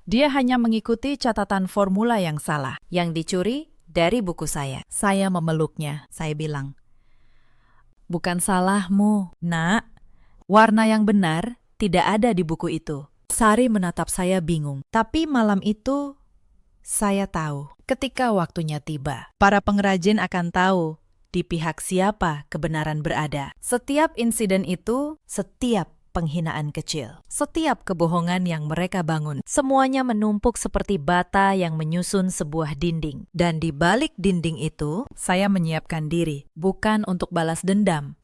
dia hanya mengikuti catatan formula yang salah, yang dicuri dari buku saya. Saya memeluknya. Saya bilang, "Bukan salahmu, Nak. Warna yang benar tidak ada di buku itu." Sari menatap saya bingung. Tapi malam itu, saya tahu ketika waktunya tiba, para pengrajin akan tahu di pihak siapa kebenaran berada. Setiap insiden itu, setiap penghinaan kecil, setiap kebohongan yang mereka bangun, semuanya menumpuk seperti bata yang menyusun sebuah dinding. Dan di balik dinding itu, saya menyiapkan diri, bukan untuk balas dendam,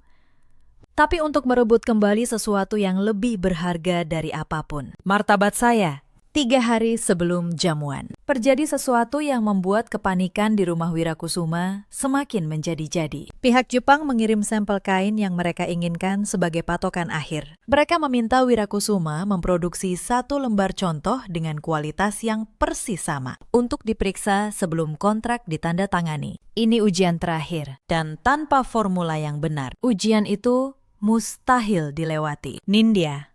tapi untuk merebut kembali sesuatu yang lebih berharga dari apapun. Martabat saya 3 hari sebelum jamuan. Terjadi sesuatu yang membuat kepanikan di rumah Wirakusuma semakin menjadi-jadi. Pihak Jepang mengirim sampel kain yang mereka inginkan sebagai patokan akhir. Mereka meminta Wirakusuma memproduksi 1 lembar contoh dengan kualitas yang persis sama untuk diperiksa sebelum kontrak ditandatangani. Ini ujian terakhir dan tanpa formula yang benar. Ujian itu mustahil dilewati. Nindya,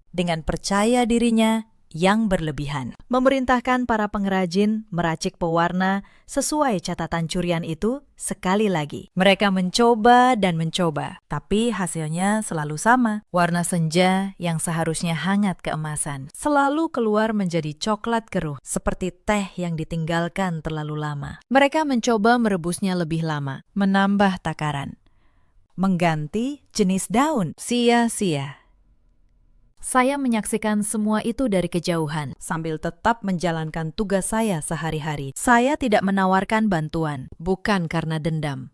dengan percaya dirinya yang berlebihan, memerintahkan para pengrajin meracik pewarna sesuai catatan curian itu sekali lagi. Mereka mencoba dan mencoba, tapi hasilnya selalu sama. Warna senja yang seharusnya hangat keemasan selalu keluar menjadi coklat keruh, seperti teh yang ditinggalkan terlalu lama. Mereka mencoba merebusnya lebih lama, menambah takaran, mengganti jenis daun, sia-sia. Saya menyaksikan semua itu dari kejauhan, sambil tetap menjalankan tugas saya sehari-hari. Saya tidak menawarkan bantuan, bukan karena dendam,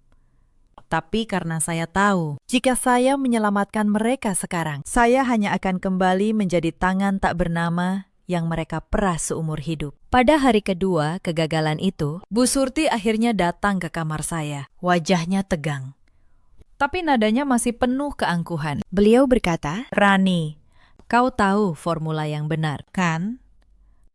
tapi karena saya tahu, jika saya menyelamatkan mereka sekarang, saya hanya akan kembali menjadi tangan tak bernama yang mereka peras seumur hidup. Pada hari kedua kegagalan itu, Bu Surti akhirnya datang ke kamar saya. Wajahnya tegang, tapi nadanya masih penuh keangkuhan. Beliau berkata, "Rani, kau tahu formula yang benar, kan?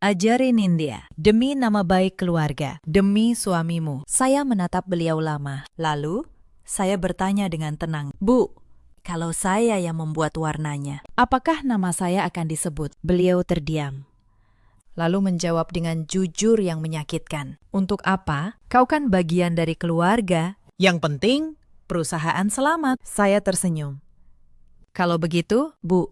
Ajarin Nindya, demi nama baik keluarga, demi suamimu." Saya menatap beliau lama. Lalu, saya bertanya dengan tenang, "Bu, kalau saya yang membuat warnanya, apakah nama saya akan disebut?" Beliau terdiam, lalu menjawab dengan jujur yang menyakitkan, "Untuk apa? Kau kan bagian dari keluarga. Yang penting, perusahaan selamat." Saya tersenyum. "Kalau begitu, Bu,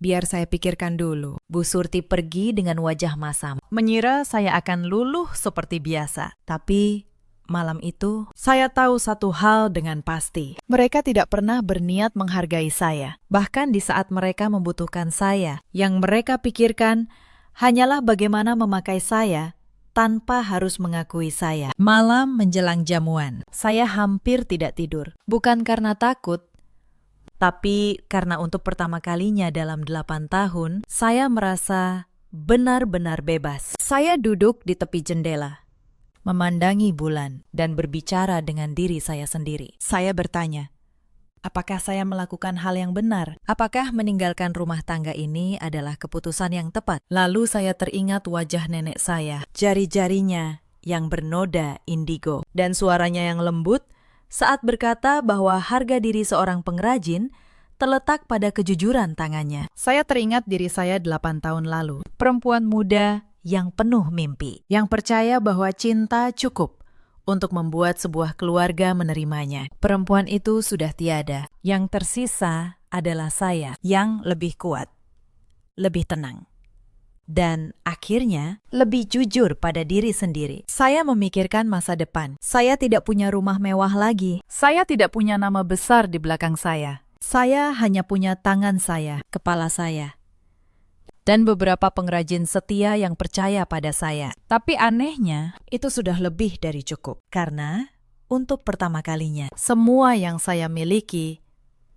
biar saya pikirkan dulu." Bu Surti pergi dengan wajah masam, mengira saya akan luluh seperti biasa. Tapi malam itu, saya tahu satu hal dengan pasti. Mereka tidak pernah berniat menghargai saya. Bahkan di saat mereka membutuhkan saya, yang mereka pikirkan hanyalah bagaimana memakai saya tanpa harus mengakui saya. Malam menjelang jamuan, saya hampir tidak tidur. Bukan karena takut, tapi karena untuk pertama kalinya dalam 8 tahun, saya merasa benar-benar bebas. Saya duduk di tepi jendela, memandangi bulan, dan berbicara dengan diri saya sendiri. Saya bertanya, apakah saya melakukan hal yang benar? Apakah meninggalkan rumah tangga ini adalah keputusan yang tepat? Lalu saya teringat wajah nenek saya, jari-jarinya yang bernoda indigo, dan suaranya yang lembut saat berkata bahwa harga diri seorang pengrajin terletak pada kejujuran tangannya. Saya teringat diri saya 8 tahun lalu, perempuan muda yang penuh mimpi, yang percaya bahwa cinta cukup untuk membuat sebuah keluarga menerimanya. Perempuan itu sudah tiada. Yang tersisa adalah saya yang lebih kuat, lebih tenang, dan akhirnya lebih jujur pada diri sendiri. Saya memikirkan masa depan. Saya tidak punya rumah mewah lagi. Saya tidak punya nama besar di belakang saya. Saya hanya punya tangan saya, kepala saya, dan beberapa pengrajin setia yang percaya pada saya. Tapi anehnya, itu sudah lebih dari cukup. Karena untuk pertama kalinya, semua yang saya miliki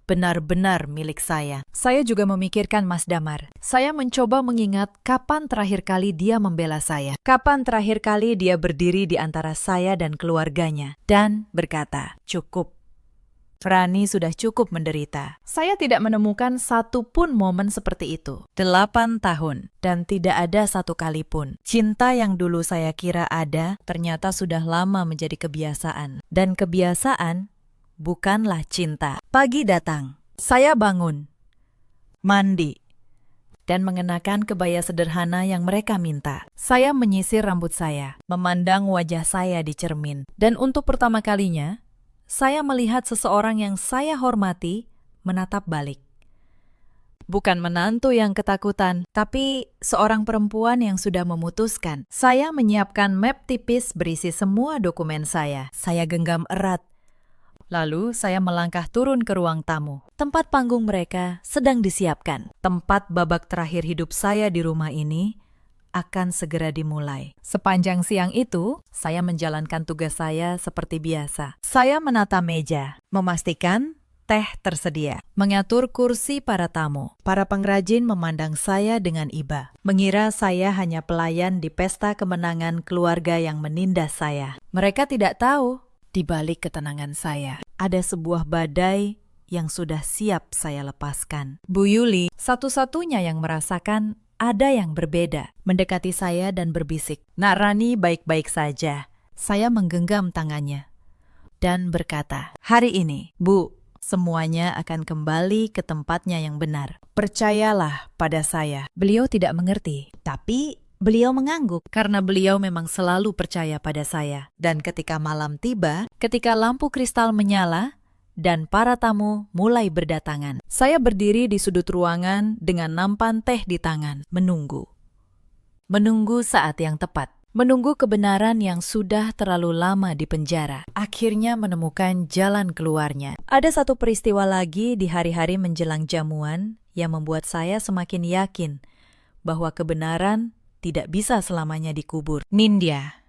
benar-benar milik saya. Saya juga memikirkan Mas Damar. Saya mencoba mengingat kapan terakhir kali dia membela saya. Kapan terakhir kali dia berdiri di antara saya dan keluarganya. Dan berkata, cukup. Rani sudah cukup menderita. Saya tidak menemukan satu pun momen seperti itu. 8 tahun. Dan tidak ada satu kali pun. Cinta yang dulu saya kira ada, ternyata sudah lama menjadi kebiasaan. Dan kebiasaan bukanlah cinta. Pagi datang, saya bangun, mandi, dan mengenakan kebaya sederhana yang mereka minta. Saya menyisir rambut saya, memandang wajah saya di cermin, dan untuk pertama kalinya, saya melihat seseorang yang saya hormati menatap balik. Bukan menantu yang ketakutan, tapi seorang perempuan yang sudah memutuskan. Saya menyiapkan map tipis berisi semua dokumen saya. Saya genggam erat. Lalu saya melangkah turun ke ruang tamu. Tempat panggung mereka sedang disiapkan. Tempat babak terakhir hidup saya di rumah ini akan segera dimulai. Sepanjang siang itu, saya menjalankan tugas saya seperti biasa. Saya menata meja, memastikan teh tersedia. Mengatur kursi para tamu. Para pengrajin memandang saya dengan iba. Mengira saya hanya pelayan di pesta kemenangan keluarga yang menindas saya. Mereka tidak tahu, di balik ketenangan saya, ada sebuah badai yang sudah siap saya lepaskan. Bu Yuli, satu-satunya yang merasakan ada yang berbeda, mendekati saya dan berbisik, "Nak Rani baik-baik saja." Saya menggenggam tangannya dan berkata, "Hari ini, Bu, semuanya akan kembali ke tempatnya yang benar. Percayalah pada saya." Beliau tidak mengerti, tapi beliau mengangguk karena beliau memang selalu percaya pada saya. Dan ketika malam tiba, ketika lampu kristal menyala dan para tamu mulai berdatangan, saya berdiri di sudut ruangan dengan nampan teh di tangan, menunggu. Menunggu saat yang tepat. Menunggu kebenaran yang sudah terlalu lama di penjara. Akhirnya menemukan jalan keluarnya. Ada satu peristiwa lagi di hari-hari menjelang jamuan yang membuat saya semakin yakin bahwa kebenaran tidak bisa selamanya dikubur. Nindya,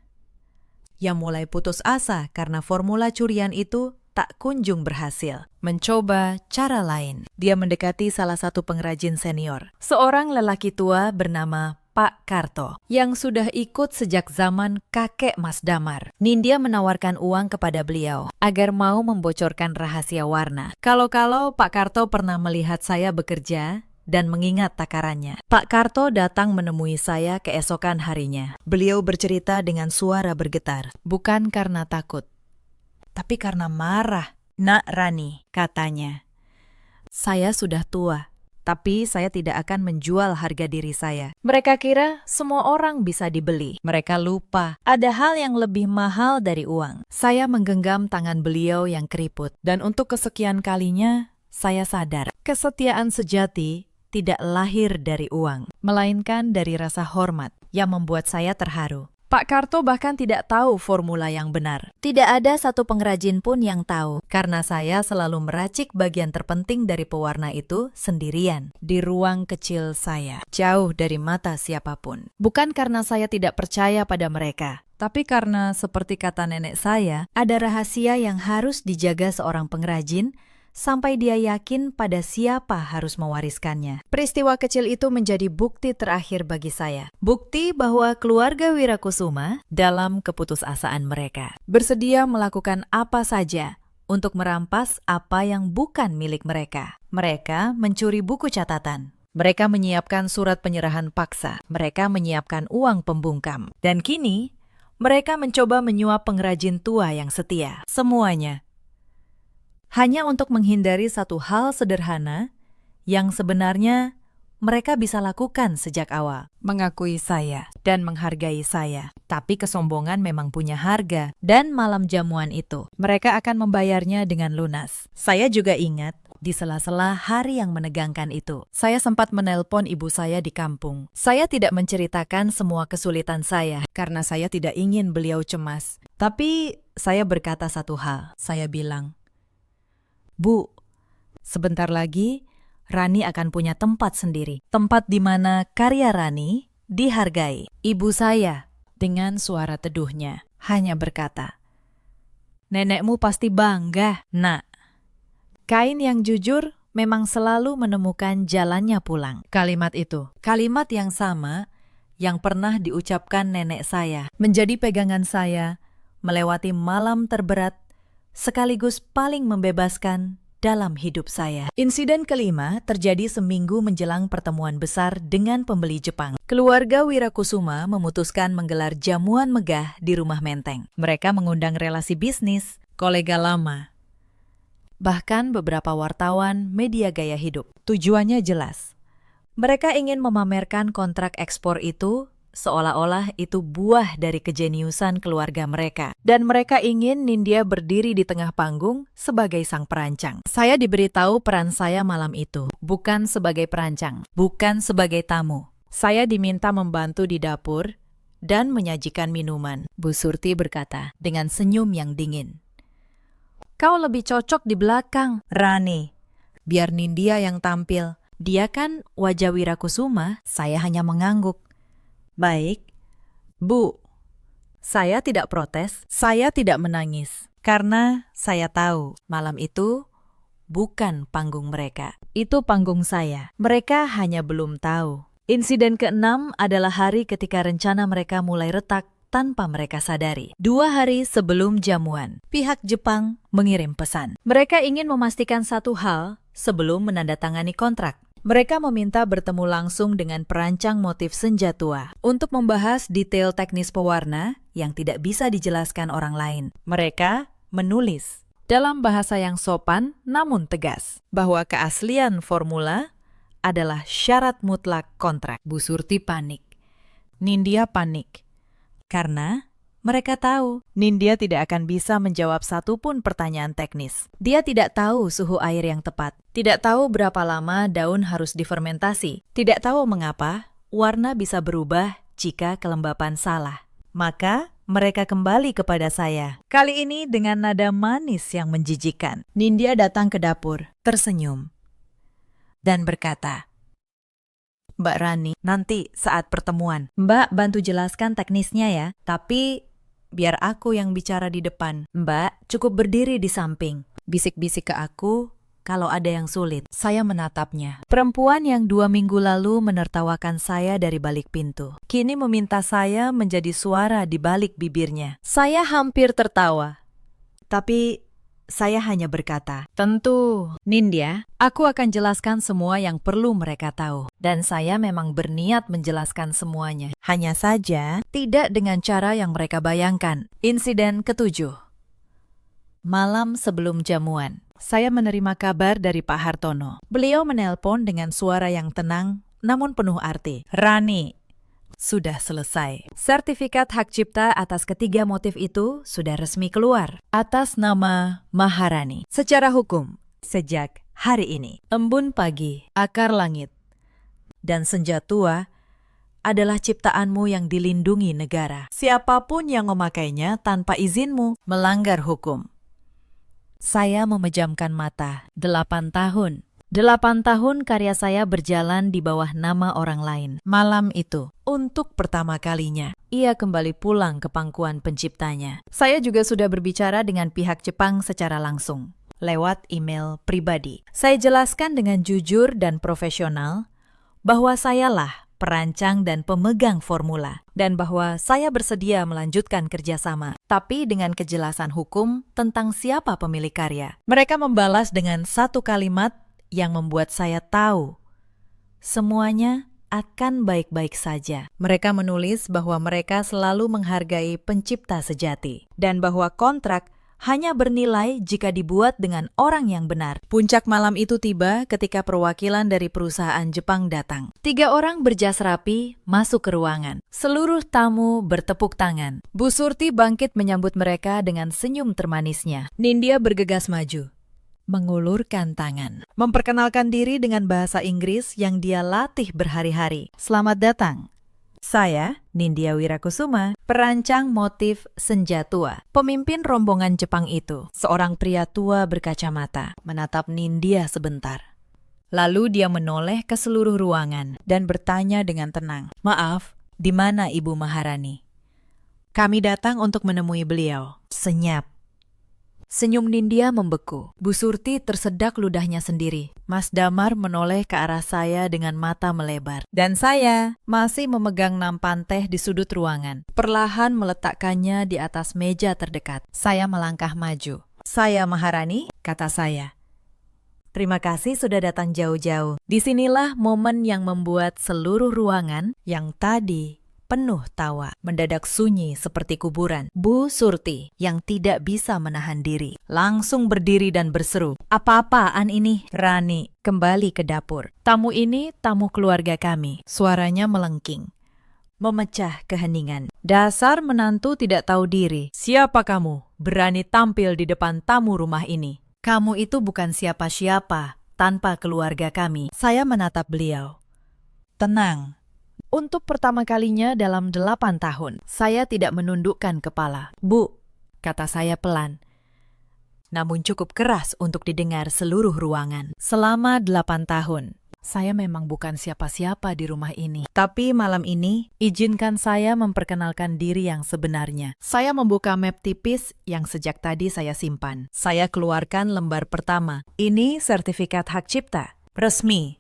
yang mulai putus asa karena formula curian itu tak kunjung berhasil, mencoba cara lain. Dia mendekati salah satu pengrajin senior, seorang lelaki tua bernama Pak Karto, yang sudah ikut sejak zaman kakek Mas Damar. Nindya menawarkan uang kepada beliau agar mau membocorkan rahasia warna. Kalau-kalau Pak Karto pernah melihat saya bekerja dan mengingat takarannya. Pak Karto datang menemui saya keesokan harinya. Beliau bercerita dengan suara bergetar, bukan karena takut, tapi karena marah. "Nak Rani," katanya, "saya sudah tua. Tapi saya tidak akan menjual harga diri saya. Mereka kira semua orang bisa dibeli. Mereka lupa ada hal yang lebih mahal dari uang." Saya menggenggam tangan beliau yang keriput. Dan untuk kesekian kalinya, saya sadar kesetiaan sejati tidak lahir dari uang, melainkan dari rasa hormat yang membuat saya terharu. Pak Karto bahkan tidak tahu formula yang benar. Tidak ada satu pengrajin pun yang tahu, karena saya selalu meracik bagian terpenting dari pewarna itu sendirian, di ruang kecil saya, jauh dari mata siapapun. Bukan karena saya tidak percaya pada mereka, tapi karena seperti kata nenek saya, ada rahasia yang harus dijaga seorang pengrajin sampai dia yakin pada siapa harus mewariskannya. Peristiwa kecil itu menjadi bukti terakhir bagi saya. Bukti bahwa keluarga Wirakusuma dalam keputusasaan mereka bersedia melakukan apa saja untuk merampas apa yang bukan milik mereka. Mereka mencuri buku catatan. Mereka menyiapkan surat penyerahan paksa. Mereka menyiapkan uang pembungkam. Dan kini, mereka mencoba menyuap pengrajin tua yang setia. Semuanya hanya untuk menghindari satu hal sederhana yang sebenarnya mereka bisa lakukan sejak awal. Mengakui saya dan menghargai saya. Tapi kesombongan memang punya harga. Dan malam jamuan itu, mereka akan membayarnya dengan lunas. Saya juga ingat, di sela-sela hari yang menegangkan itu, saya sempat menelpon ibu saya di kampung. Saya tidak menceritakan semua kesulitan saya, karena saya tidak ingin beliau cemas. Tapi saya berkata satu hal. Saya bilang, "Bu, sebentar lagi Rani akan punya tempat sendiri. Tempat di mana karya Rani dihargai." Ibu saya dengan suara teduhnya hanya berkata, "Nenekmu pasti bangga, Nak." Kain yang jujur memang selalu menemukan jalannya pulang. Kalimat itu, kalimat yang sama yang pernah diucapkan nenek saya, menjadi pegangan saya melewati malam terberat sekaligus paling membebaskan dalam hidup saya. Insiden kelima terjadi seminggu menjelang pertemuan besar dengan pembeli Jepang. Keluarga Wirakusuma memutuskan menggelar jamuan megah di rumah Menteng. Mereka mengundang relasi bisnis, kolega lama, bahkan beberapa wartawan media gaya hidup. Tujuannya jelas. Mereka ingin memamerkan kontrak ekspor itu seolah-olah itu buah dari kejeniusan keluarga mereka. Dan mereka ingin Nindya berdiri di tengah panggung sebagai sang perancang. Saya diberitahu peran saya malam itu, bukan sebagai perancang, bukan sebagai tamu. Saya diminta membantu di dapur dan menyajikan minuman. Bu Surti berkata dengan senyum yang dingin, "Kau lebih cocok di belakang, Rani. Biar Nindya yang tampil. Dia kan wajah Wirakusuma." Saya hanya mengangguk. "Baik, Bu." Saya tidak protes, saya tidak menangis. Karena saya tahu malam itu bukan panggung mereka. Itu panggung saya. Mereka hanya belum tahu. Insiden keenam adalah hari ketika rencana mereka mulai retak tanpa mereka sadari. 2 hari sebelum jamuan, pihak Jepang mengirim pesan. Mereka ingin memastikan satu hal sebelum menandatangani kontrak. Mereka meminta bertemu langsung dengan perancang motif senjatua untuk membahas detail teknis pewarna yang tidak bisa dijelaskan orang lain. Mereka menulis dalam bahasa yang sopan namun tegas bahwa keaslian formula adalah syarat mutlak kontrak. Bu Surti panik. Nindya panik. Karena mereka tahu Nindya tidak akan bisa menjawab satupun pertanyaan teknis. Dia tidak tahu suhu air yang tepat, tidak tahu berapa lama daun harus difermentasi, tidak tahu mengapa warna bisa berubah jika kelembapan salah. Maka mereka kembali kepada saya, kali ini dengan nada manis yang menjijikan. Nindya datang ke dapur, tersenyum, dan berkata, "Mbak Rani, nanti saat pertemuan, Mbak bantu jelaskan teknisnya ya, tapi biar aku yang bicara di depan. Mbak cukup berdiri di samping, bisik-bisik ke aku kalau ada yang sulit." Saya menatapnya. Perempuan yang 2 minggu lalu menertawakan saya dari balik pintu, kini meminta saya menjadi suara di balik bibirnya. Saya hampir tertawa. Tapi saya hanya berkata, "Tentu, Nindya, aku akan jelaskan semua yang perlu mereka tahu." Dan saya memang berniat menjelaskan semuanya. Hanya saja, tidak dengan cara yang mereka bayangkan. Insiden ke-7. Malam sebelum jamuan, saya menerima kabar dari Pak Hartono. Beliau menelpon dengan suara yang tenang, namun penuh arti. "Rani, sudah selesai. Sertifikat hak cipta atas ketiga motif itu sudah resmi keluar atas nama Maharani. Secara hukum, sejak hari ini, embun pagi, akar langit, dan senja tua adalah ciptaanmu yang dilindungi negara. Siapapun yang memakainya tanpa izinmu melanggar hukum." Saya memejamkan mata. 8 tahun. 8 tahun karya saya berjalan di bawah nama orang lain. Malam itu, untuk pertama kalinya, ia kembali pulang ke pangkuan penciptanya. Saya juga sudah berbicara dengan pihak Jepang secara langsung, lewat email pribadi. Saya jelaskan dengan jujur dan profesional bahwa sayalah perancang dan pemegang formula, dan bahwa saya bersedia melanjutkan kerjasama, tapi dengan kejelasan hukum tentang siapa pemilik karya. Mereka membalas dengan satu kalimat yang membuat saya tahu semuanya akan baik-baik saja. Mereka menulis bahwa mereka selalu menghargai pencipta sejati dan bahwa kontrak hanya bernilai jika dibuat dengan orang yang benar. Puncak malam itu tiba ketika perwakilan dari perusahaan Jepang datang. 3 orang berjas rapi masuk ke ruangan. Seluruh tamu bertepuk tangan. Bu Surti bangkit menyambut mereka dengan senyum termanisnya. Nindya bergegas maju, mengulurkan tangan, memperkenalkan diri dengan bahasa Inggris yang dia latih berhari-hari. "Selamat datang. Saya, Nindya Wirakusuma, perancang motif senja tua." Pemimpin rombongan Jepang itu, seorang pria tua berkacamata, menatap Nindya sebentar. Lalu dia menoleh ke seluruh ruangan dan bertanya dengan tenang, "Maaf, di mana Ibu Maharani?" "Kami datang untuk menemui beliau." "Senyap." Senyum Nindya membeku. Bu Surti tersedak ludahnya sendiri. Mas Damar menoleh ke arah saya dengan mata melebar. Dan saya masih memegang nampan teh di sudut ruangan. Perlahan meletakkannya di atas meja terdekat. Saya melangkah maju. "Saya Maharani," kata saya. "Terima kasih sudah datang jauh-jauh." Disinilah momen yang membuat seluruh ruangan yang tadi penuh tawa mendadak sunyi seperti kuburan. Bu Surti yang tidak bisa menahan diri langsung berdiri dan berseru, "Apa-apaan ini?" "Rani, kembali ke dapur. Tamu ini tamu keluarga kami." Suaranya melengking, memecah keheningan. "Dasar menantu tidak tahu diri. Siapa kamu berani tampil di depan tamu rumah ini? Kamu itu bukan siapa-siapa tanpa keluarga kami." Saya menatap beliau. "Tenang. Untuk pertama kalinya dalam 8 tahun, saya tidak menundukkan kepala." "Bu," kata saya pelan, namun cukup keras untuk didengar seluruh ruangan. "Selama 8 tahun, Saya memang bukan siapa-siapa di rumah ini. Tapi malam ini, izinkan saya memperkenalkan diri yang sebenarnya. Saya membuka map tipis yang sejak tadi saya simpan. Saya keluarkan lembar pertama. Ini sertifikat hak cipta. Resmi.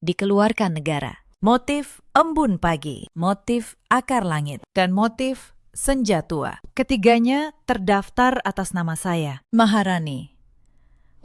Dikeluarkan negara. Motif embun pagi. Motif akar langit. Dan motif senja tua. Ketiganya terdaftar atas nama saya, Maharani.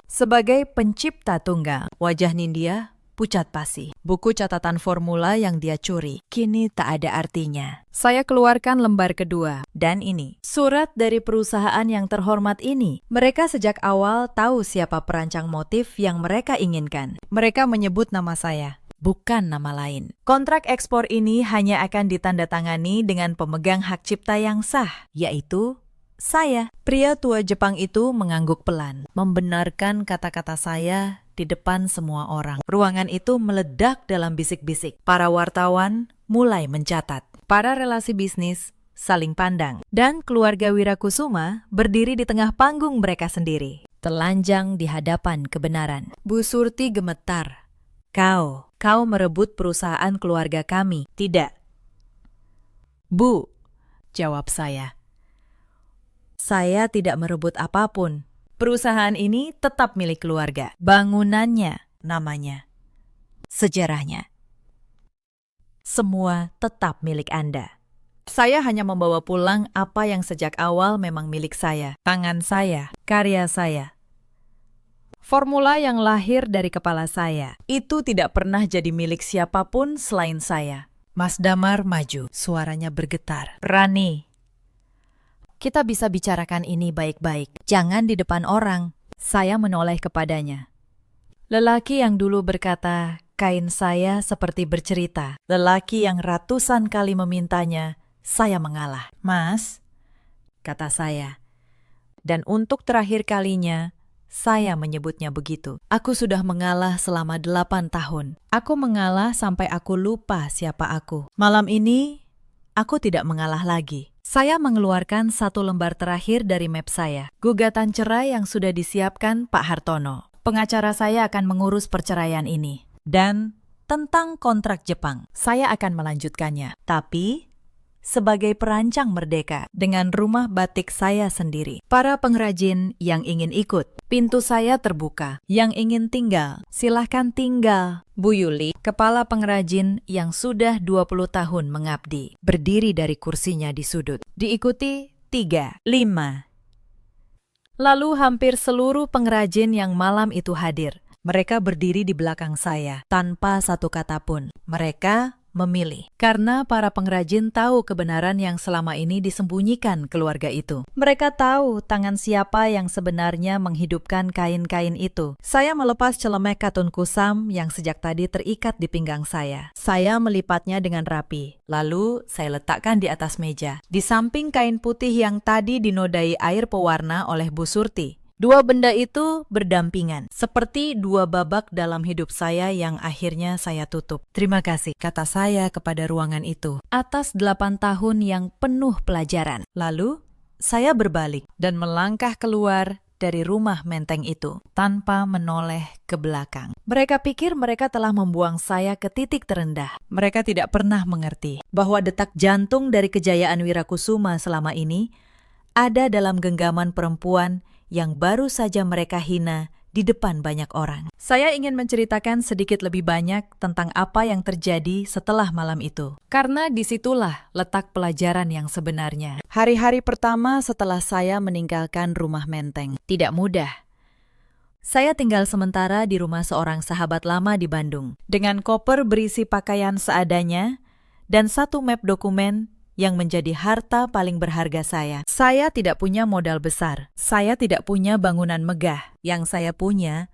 Sebagai pencipta tunggal, wajah Nindya pucat pasi. Buku catatan formula yang dia curi kini tak ada artinya. Saya keluarkan lembar kedua. Dan ini, surat dari perusahaan yang terhormat ini. Mereka sejak awal tahu siapa perancang motif yang mereka inginkan. Mereka menyebut nama saya, bukan nama lain. Kontrak ekspor ini hanya akan ditandatangani dengan pemegang hak cipta yang sah, yaitu saya. Pria tua Jepang itu mengangguk pelan, membenarkan kata-kata saya di depan semua orang. Ruangan itu meledak dalam bisik-bisik. Para wartawan mulai mencatat. Para relasi bisnis saling pandang. Dan keluarga Wirakusuma berdiri di tengah panggung mereka sendiri, telanjang di hadapan kebenaran. Bu Surti gemetar. Kau merebut perusahaan keluarga kami, tidak? Bu, jawab saya. Saya tidak merebut apapun. Perusahaan ini tetap milik keluarga. Bangunannya, namanya, sejarahnya, semua tetap milik Anda. Saya hanya membawa pulang apa yang sejak awal memang milik saya. Tangan saya, karya saya. Formula yang lahir dari kepala saya. Itu tidak pernah jadi milik siapapun selain saya. Mas Damar maju, suaranya bergetar. Rani, kita bisa bicarakan ini baik-baik. Jangan di depan orang. Saya menoleh kepadanya. Lelaki yang dulu berkata, kain saya seperti bercerita. Lelaki yang ratusan kali memintanya, saya mengalah. Mas, kata saya. Dan untuk terakhir kalinya, saya menyebutnya begitu. Aku sudah mengalah selama 8 tahun. Aku mengalah sampai aku lupa siapa aku. Malam ini, aku tidak mengalah lagi. Saya mengeluarkan satu lembar terakhir dari map saya. Gugatan cerai yang sudah disiapkan Pak Hartono. Pengacara saya akan mengurus perceraian ini. Dan tentang kontrak Jepang, saya akan melanjutkannya. Tapi sebagai perancang merdeka dengan rumah batik saya sendiri. Para pengrajin yang ingin ikut, pintu saya terbuka. Yang ingin tinggal, silahkan tinggal. Bu Yuli, kepala pengrajin yang sudah 20 tahun mengabdi, berdiri dari kursinya di sudut. Diikuti 3, 5. Lalu hampir seluruh pengrajin yang malam itu hadir. Mereka berdiri di belakang saya, tanpa satu kata pun. Mereka memilih. Karena para pengrajin tahu kebenaran yang selama ini disembunyikan keluarga itu. Mereka tahu tangan siapa yang sebenarnya menghidupkan kain-kain itu. Saya melepas celemek katun kusam yang sejak tadi terikat di pinggang saya. Saya melipatnya dengan rapi. Lalu saya letakkan di atas meja, di samping kain putih yang tadi dinodai air pewarna oleh Bu Surti. Dua benda itu berdampingan, seperti dua babak dalam hidup saya yang akhirnya saya tutup. Terima kasih, kata saya kepada ruangan itu, atas 8 tahun yang penuh pelajaran. Lalu, saya berbalik dan melangkah keluar dari rumah menteng itu, tanpa menoleh ke belakang. Mereka pikir mereka telah membuang saya ke titik terendah. Mereka tidak pernah mengerti bahwa detak jantung dari kejayaan Wirakusuma selama ini ada dalam genggaman perempuan yang baru saja mereka hina di depan banyak orang. Saya ingin menceritakan sedikit lebih banyak tentang apa yang terjadi setelah malam itu. Karena disitulah letak pelajaran yang sebenarnya. Hari-hari pertama setelah saya meninggalkan rumah menteng. Tidak mudah. Saya tinggal sementara di rumah seorang sahabat lama di Bandung. Dengan koper berisi pakaian seadanya dan satu map dokumen yang menjadi harta paling berharga saya. Saya tidak punya modal besar. Saya tidak punya bangunan megah. Yang saya punya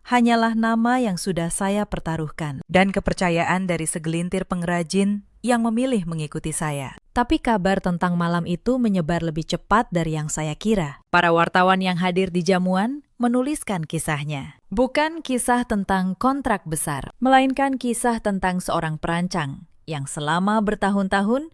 hanyalah nama yang sudah saya pertaruhkan dan kepercayaan dari segelintir pengrajin yang memilih mengikuti saya. Tapi kabar tentang malam itu menyebar lebih cepat dari yang saya kira. Para wartawan yang hadir di jamuan menuliskan kisahnya. Bukan kisah tentang kontrak besar, melainkan kisah tentang seorang perancang yang selama bertahun-tahun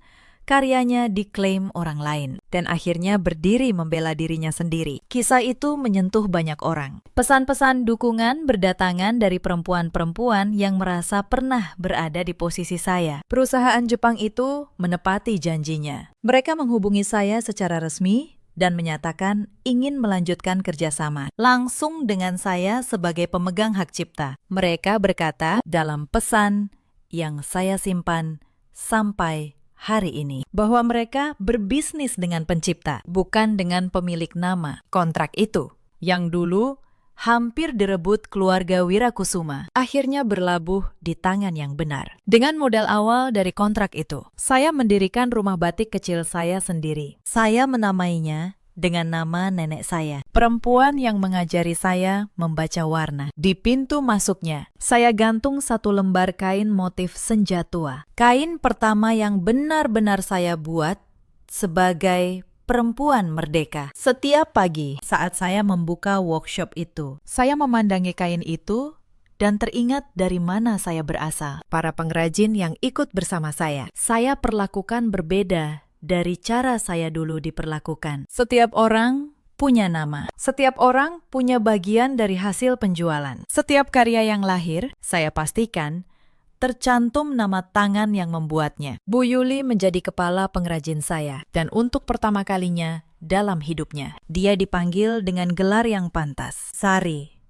karyanya diklaim orang lain, dan akhirnya berdiri membela dirinya sendiri. Kisah itu menyentuh banyak orang. Pesan-pesan dukungan berdatangan dari perempuan-perempuan yang merasa pernah berada di posisi saya. Perusahaan Jepang itu menepati janjinya. Mereka menghubungi saya secara resmi dan menyatakan ingin melanjutkan kerjasama langsung dengan saya sebagai pemegang hak cipta. Mereka berkata dalam pesan yang saya simpan sampai hari ini bahwa mereka berbisnis dengan pencipta, bukan dengan pemilik nama. Kontrak itu yang dulu hampir direbut keluarga Wirakusuma, akhirnya berlabuh di tangan yang benar. Dengan modal awal dari kontrak itu, saya mendirikan rumah batik kecil saya sendiri. Saya menamainya dengan nama nenek saya, perempuan yang mengajari saya membaca warna. Di pintu masuknya, saya gantung satu lembar kain motif senja tua. Kain pertama yang benar-benar saya buat sebagai perempuan merdeka. Setiap pagi saat saya membuka workshop itu, saya memandangi kain itu dan teringat dari mana saya berasal. Para pengrajin yang ikut bersama saya perlakukan berbeda dari cara saya dulu diperlakukan. Setiap orang punya nama. Setiap orang punya bagian dari hasil penjualan. Setiap karya yang lahir, saya pastikan tercantum nama tangan yang membuatnya. Bu Yuli menjadi kepala pengrajin saya, dan untuk pertama kalinya dalam hidupnya, dia dipanggil dengan gelar yang pantas, Sari.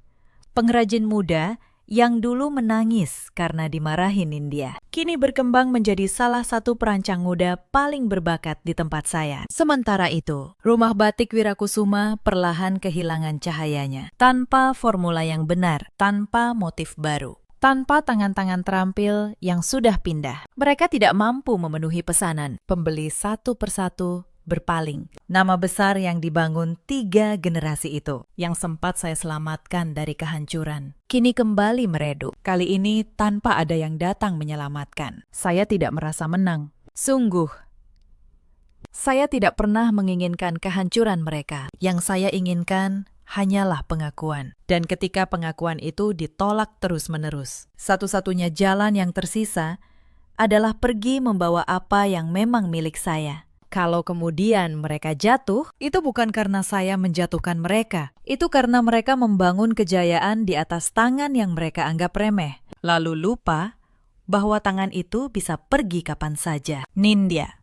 Pengrajin muda yang dulu menangis karena dimarahin India, kini berkembang menjadi salah satu perancang muda paling berbakat di tempat saya. Sementara itu, rumah batik Wirakusuma perlahan kehilangan cahayanya. Tanpa formula yang benar, tanpa motif baru, tanpa tangan-tangan terampil yang sudah pindah, mereka tidak mampu memenuhi pesanan. Pembeli satu persatu berpaling. Nama besar yang dibangun 3 generasi itu, yang sempat saya selamatkan dari kehancuran, kini kembali meredup. Kali ini tanpa ada yang datang menyelamatkan. Saya tidak merasa menang. Sungguh, saya tidak pernah menginginkan kehancuran mereka. Yang saya inginkan hanyalah pengakuan. Dan ketika pengakuan itu ditolak terus-menerus, satu-satunya jalan yang tersisa adalah pergi membawa apa yang memang milik saya. Kalau kemudian mereka jatuh, itu bukan karena saya menjatuhkan mereka. Itu karena mereka membangun kejayaan di atas tangan yang mereka anggap remeh. Lalu lupa bahwa tangan itu bisa pergi kapan saja. Nindya,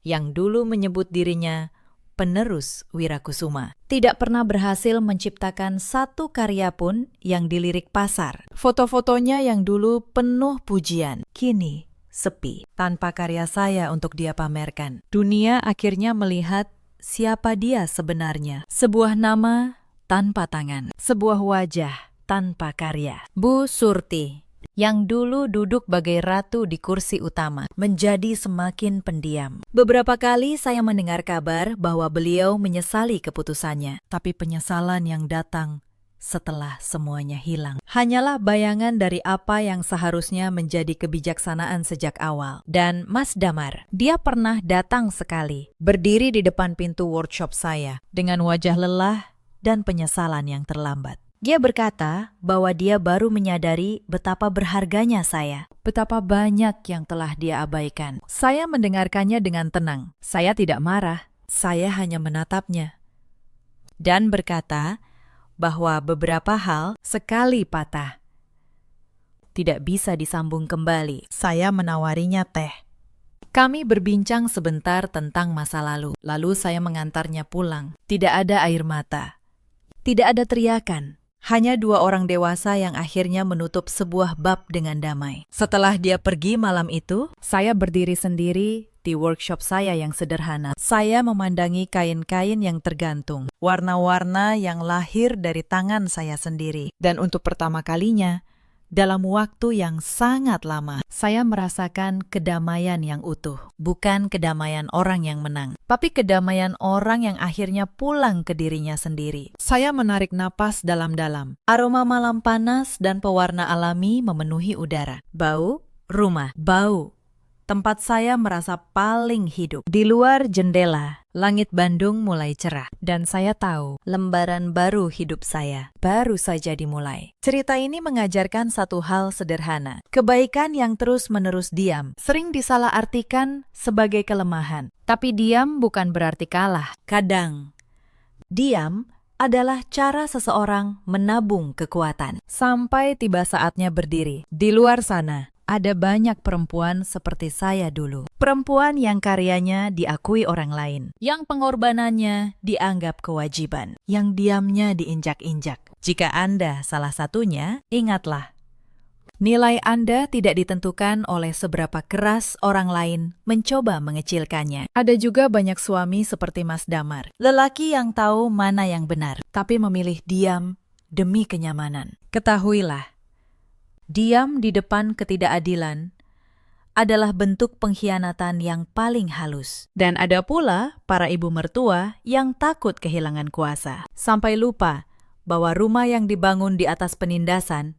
yang dulu menyebut dirinya penerus Wirakusuma, tidak pernah berhasil menciptakan satu karya pun yang dilirik pasar. Foto-fotonya yang dulu penuh pujian, kini sepi, tanpa karya saya untuk dia pamerkan. Dunia akhirnya melihat siapa dia sebenarnya. Sebuah nama tanpa tangan, sebuah wajah tanpa karya. Bu Surti, yang dulu duduk bagai ratu di kursi utama, menjadi semakin pendiam. Beberapa kali saya mendengar kabar bahwa beliau menyesali keputusannya, tapi penyesalan yang datang setelah semuanya hilang hanyalah bayangan dari apa yang seharusnya menjadi kebijaksanaan sejak awal. Dan Mas Damar, dia pernah datang sekali, berdiri di depan pintu workshop saya dengan wajah lelah dan penyesalan yang terlambat. Dia berkata bahwa dia baru menyadari betapa berharganya saya, betapa banyak yang telah dia abaikan. Saya mendengarkannya dengan tenang. Saya tidak marah, saya hanya menatapnya dan berkata bahwa beberapa hal sekali patah tidak bisa disambung kembali. Saya menawarinya teh. Kami berbincang sebentar tentang masa lalu saya mengantarnya pulang. Tidak ada air mata, tidak ada teriakan, hanya 2 orang dewasa yang akhirnya menutup sebuah bab dengan damai. Setelah dia pergi malam itu, saya berdiri sendiri di workshop saya yang sederhana. Saya memandangi kain-kain yang tergantung, warna-warna yang lahir dari tangan saya sendiri. Dan untuk pertama kalinya, dalam waktu yang sangat lama, saya merasakan kedamaian yang utuh. Bukan kedamaian orang yang menang, tapi kedamaian orang yang akhirnya pulang ke dirinya sendiri. Saya menarik napas dalam-dalam. Aroma malam panas dan pewarna alami memenuhi udara. Bau rumah, bau tempat saya merasa paling hidup. Di luar jendela, langit Bandung mulai cerah. Dan saya tahu lembaran baru hidup saya baru saja dimulai. Cerita ini mengajarkan satu hal sederhana. Kebaikan yang terus-menerus diam sering disalahartikan sebagai kelemahan. Tapi diam bukan berarti kalah. Kadang, diam adalah cara seseorang menabung kekuatan. Sampai tiba saatnya berdiri. Di luar sana, ada banyak perempuan seperti saya dulu. Perempuan yang karyanya diakui orang lain. Yang pengorbanannya dianggap kewajiban. Yang diamnya diinjak-injak. Jika Anda salah satunya, ingatlah. Nilai Anda tidak ditentukan oleh seberapa keras orang lain mencoba mengecilkannya. Ada juga banyak suami seperti Mas Damar. Lelaki yang tahu mana yang benar, tapi memilih diam demi kenyamanan. Ketahuilah, diam di depan ketidakadilan adalah bentuk pengkhianatan yang paling halus. Dan ada pula para ibu mertua yang takut kehilangan kuasa. Sampai lupa bahwa rumah yang dibangun di atas penindasan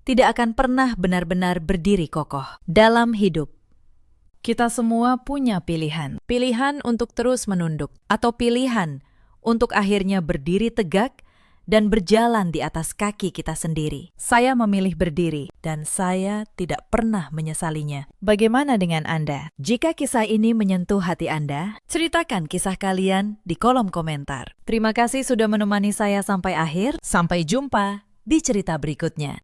tidak akan pernah benar-benar berdiri kokoh. Dalam hidup, kita semua punya pilihan. Pilihan untuk terus menunduk, atau pilihan untuk akhirnya berdiri tegak dan berjalan di atas kaki kita sendiri. Saya memilih berdiri, dan saya tidak pernah menyesalinya. Bagaimana dengan Anda? Jika kisah ini menyentuh hati Anda, ceritakan kisah kalian di kolom komentar. Terima kasih sudah menemani saya sampai akhir. Sampai jumpa di cerita berikutnya.